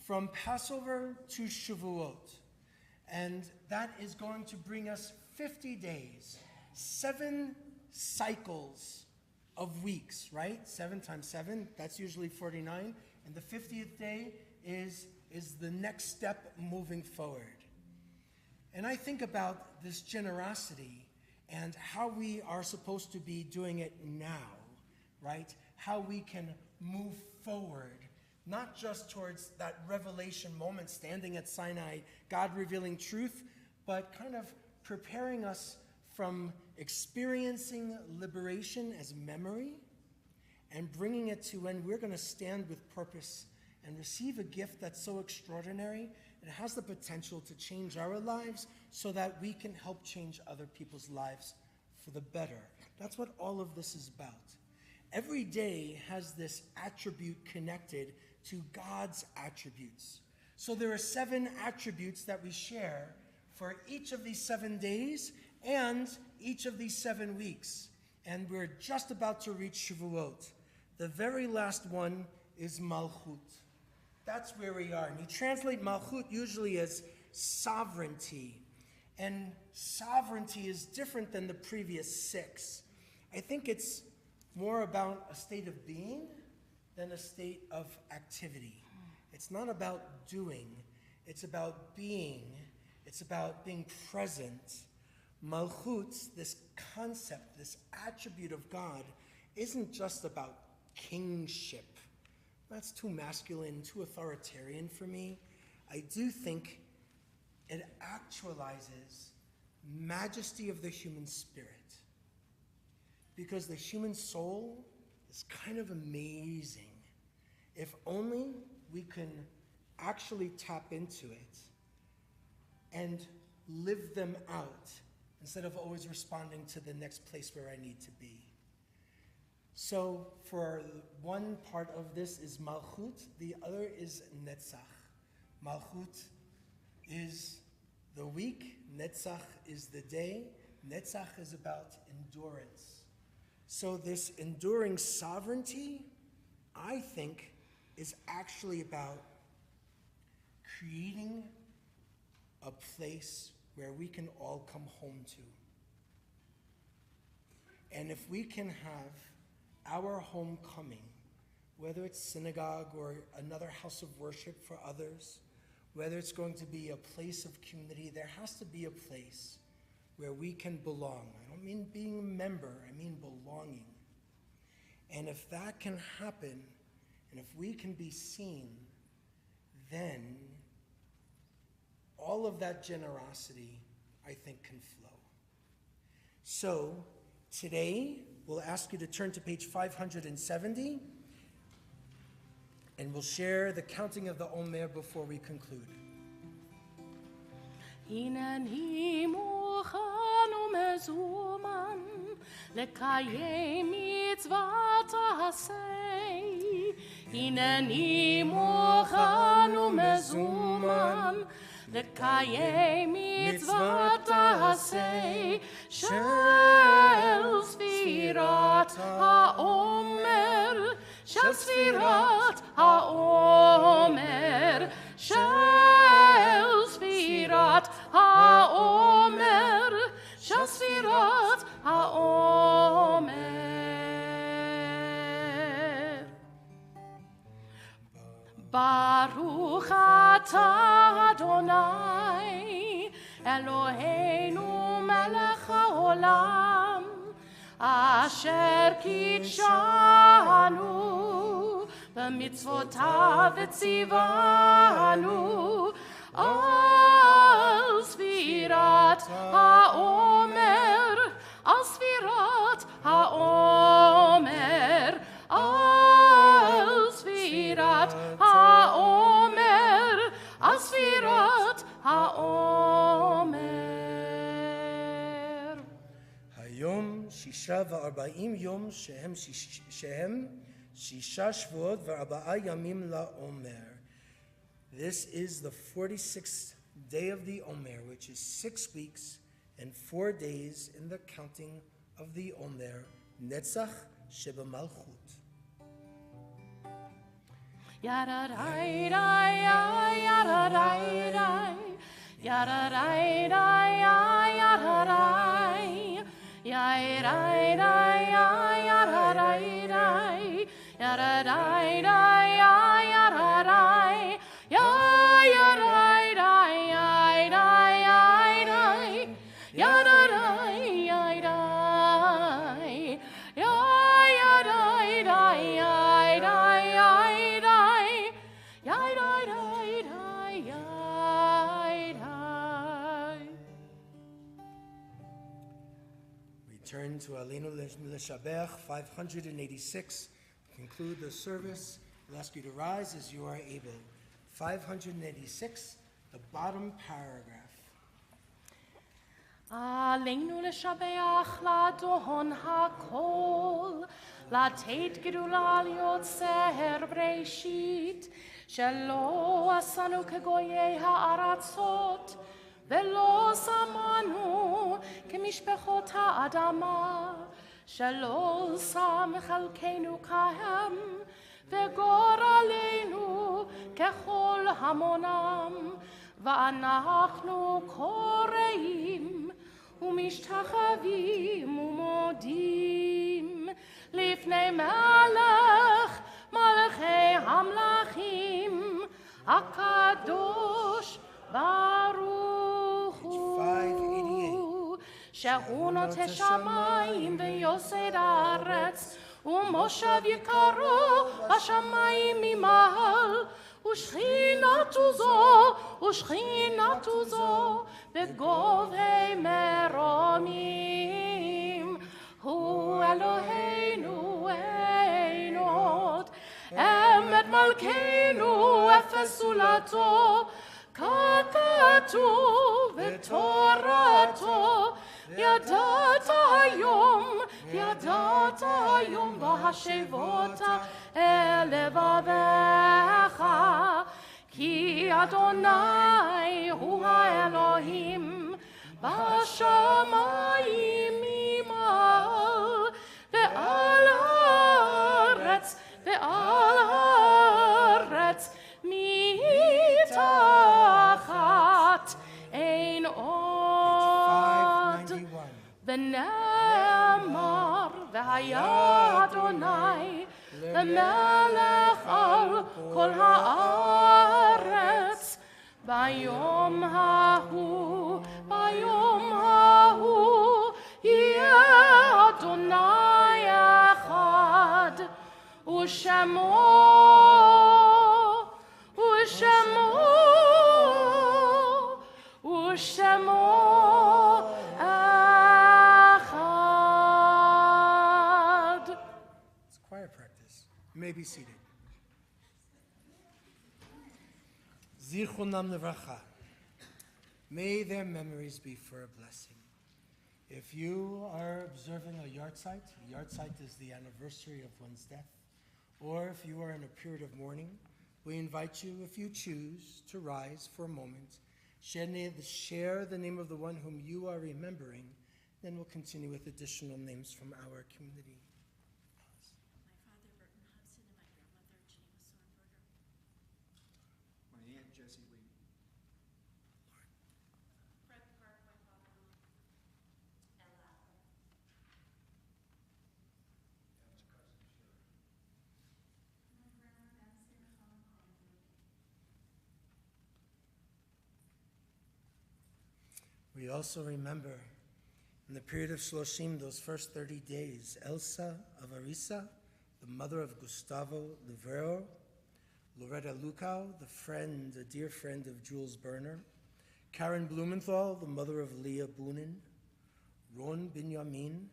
from Passover to Shavuot. And that is going to bring us 50 days, 7 cycles of weeks, right? 7 times 7, that's usually 49. And the 50th day is the next step moving forward. And I think about this generosity and how we are supposed to be doing it now, right? How we can move forward, not just towards that revelation moment standing at Sinai, God revealing truth, but kind of preparing us from experiencing liberation as memory and bringing it to when we're going to stand with purpose and receive a gift that's so extraordinary. It has the potential to change our lives so that we can help change other people's lives for the better. That's what all of this is about. Every day has this attribute connected to God's attributes. So there are 7 attributes that we share for each of these 7 days and each of these 7 weeks. And we're just about to reach Shavuot. The very last one is Malchut. That's where we are. And you translate Malchut usually as sovereignty. And sovereignty is different than the previous 6. I think it's more about a state of being than a state of activity. It's not about doing, it's about being. It's about being present. Malchut, this concept, this attribute of God, isn't just about kingship. That's too masculine, too authoritarian for me. I do think it actualizes majesty of the human spirit. Because the human soul is kind of amazing. If only we can actually tap into it and live them out instead of always responding to the next place where I need to be. So for one part of this is Malchut, the other is Netzach. Malchut is the week, Netzach is the day. Netzach is about endurance. So this enduring sovereignty, I think, is actually about creating a place where we can all come home to. And if we can have our homecoming, whether it's synagogue or another house of worship for others, whether it's going to be a place of community, there has to be a place where we can belong. I don't mean being a member, I mean belonging. And if that can happen, and if we can be seen, then all of that generosity, I think, can flow. So today, we'll ask you to turn to page 570, and we'll share the counting of the Omer before we conclude. הנני מוכן ומזומן לקיים מצוות תעשה. הנני מוכן ומזומן לקיים מצוות תעשה של ספירת העומר, של ספירת העומר, של ספירת העומר, של ספירת העומר. ברוך אתה אדוני אלוהינו מלך העולם אשר קידשנו במצוותיו וציוונו על ספירת העומר, על ספירת העומר, על ספירת העומר, על ספירת העומר. היום 46 יום שהם 6 שבועות ו4 ימים לעומר. This is the 46th day of the Omer, which is 6 weeks and 4 days in the counting of the Omer, Netzach Sheba Malchut. Yararai, yararai, yararai, yararai, yararai, yararai, Turn to Aleinu L'Shabech 586. Conclude the service. We'll ask you to rise as you are able. 586, the bottom paragraph. עלינו לשבח לאדון הכל, לתת גדולה ליוצר בראשית, שלא עשנו כגויי הארצות, ולא שמענו כמשפחות האדמה, שלא שם חלקנו כהם, וגורלנו ככל המונם, ואנחנו קוראים ומשתחווים ומודים לפני מלך מלכי המלכים, הקדוש ברוך הוא, שהוא נוטה שמיים ויוסד הארץ, ומושב יקרו בשמיים ממעל, ושכינתו זו בגובי מרומים. הוא אלוהינו אין עוד, אמת מלכנו אפס זולתו, ככתוב בתורתו, ידעת היום והשבות אל לבביך, כי אדוני הוא האלוהים בשמיים ממעל, ועל הארץ מתחת אין עוד. ונאמר והיה אדוני למלך על כל הארץ, ביום ההוא יהיה אדוני אחד, ושמו אחד. It's choir practice. You may be seated. Zichronam Levracha. May their memories be for a blessing. If you are observing a yahrzeit is the anniversary of one's death, or if you are in a period of mourning, we invite you, if you choose, to rise for a moment, share the name of the one whom you are remembering, then we'll continue with additional names from our community. My Aunt Jessie Lee. We also remember in the period of Shloshim, those first 30 days, Elsa of Arisa, the mother of Gustavo Livero, Loretta Lukau, a dear friend of Jules Berner, Karen Blumenthal, the mother of Leah Boonin, Ron Binyamin,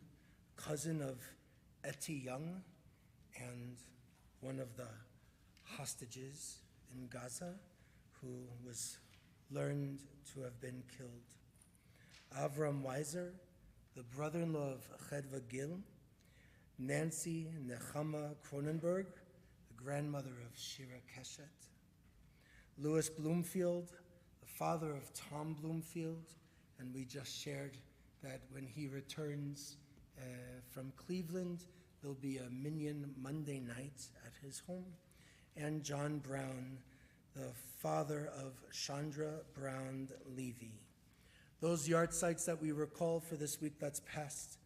cousin of Etty Young, and one of the hostages in Gaza, who was learned to have been killed. Avram Weiser, the brother-in-law of Chedva Gil, Nancy Nechama Cronenberg, the grandmother of Shira Keshet, Louis Bloomfield, the father of Tom Bloomfield, and we just shared that when he returns from Cleveland, there'll be a Minyan Monday night at his home, and John Brown, the father of Chandra Brown Levy. Those yahrzeits that we recall for this week that's passed: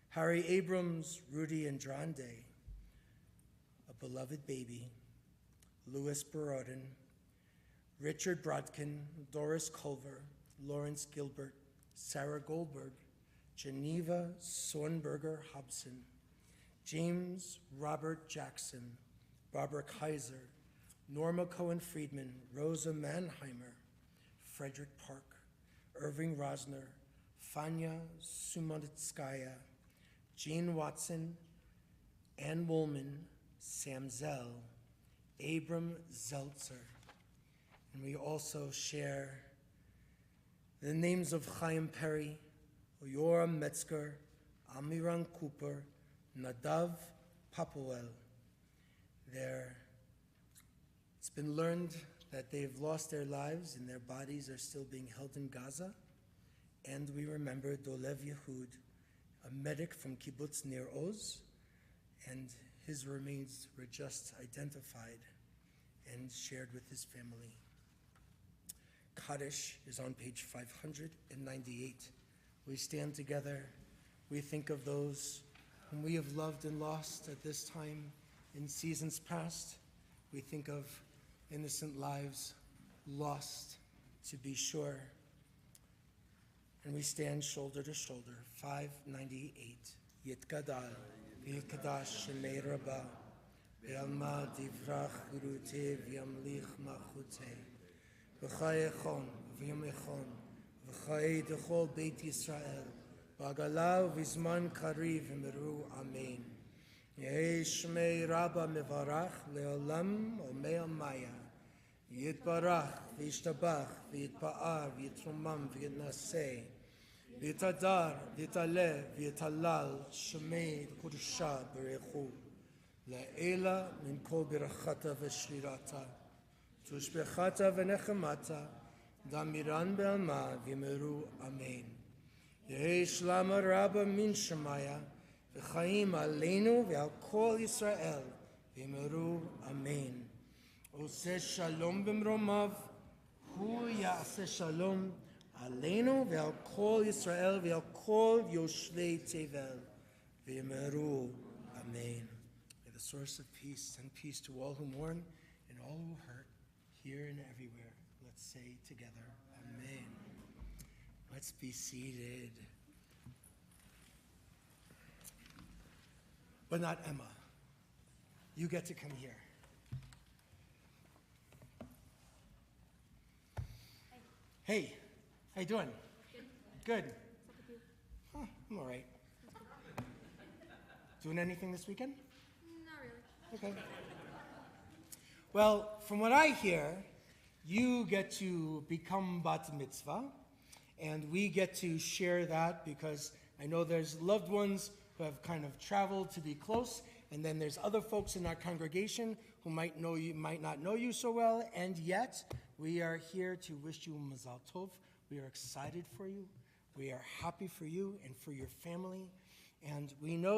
Harry Abrams, Rudy Andrade, a beloved baby, Louis Borodin, Richard Brodkin, Doris Culver, Lawrence Gilbert, Sarah Goldberg, Geneva Sornberger Hobson, James Robert Jackson, Barbara Kaiser, Norma Cohen-Friedman, Rosa Mannheimer, Frederick Park, Irving Rosner, Fanya Sumanitskaya, Jean Watson, Ann Woolman, Sam Zell, Abram Zeltzer. And we also share the names of Chaim Perry, Yoram Metzger, Amiran Cooper, Nadav Papuel. It's been learned that they've lost their lives and their bodies are still being held in Gaza. And we remember Dolev Yehud, a medic from Kibbutz Nir Oz, and his remains were just identified and shared with his family. Kaddish is on page 598. We stand together. We think of those whom we have loved and lost at this time in seasons past. We think of innocent lives lost, to be sure. And we stand shoulder to shoulder. 598. Yitgadal, v'yikdash shemei rabba, v'yalma divrach urute v'yamlich machute, v'chayechon v'yamechon, v'chay dechol beit Yisrael, v'agalav v'zman kariv v'meru amen. Yehi shmei rabba mevarach le'olam omei amaya, yitbarach v'yishtabach v'yitpa'ar v'yitrumam v'yitnaseh, v'yitadar v'yitaleh v'yitalal shmei kudusha berechu, le'ela min kol birachata v'shrirata, tushbechata v'nechemata, damiran be'alma v'meru amen. Yehi shlama rabba min shemaya, v'chaim aleinu v'al kol Yisrael, v'meru amen. Oseh shalom b'mromav, hu ya'aseh shalom aleinu v'al kol Yisrael v'al kol yoshvei tevel, v'meru amen. May the source of peace send peace to all who mourn and all who hurt, here and everywhere. Let's say together, amen. Let's be seated. But not Emma. You get to come here. Hey, how you doing? Good. Huh, I'm all right. Doing anything this weekend? Not really. Okay. Well, from what I hear, you get to become bat mitzvah, and we get to share that because I know there's loved ones who have kind of traveled to be close, and then there's other folks in our congregation who might know you, might not know you so well, and yet we are here to wish you mazal tov. We are excited for you. We are happy for you and for your family, and we know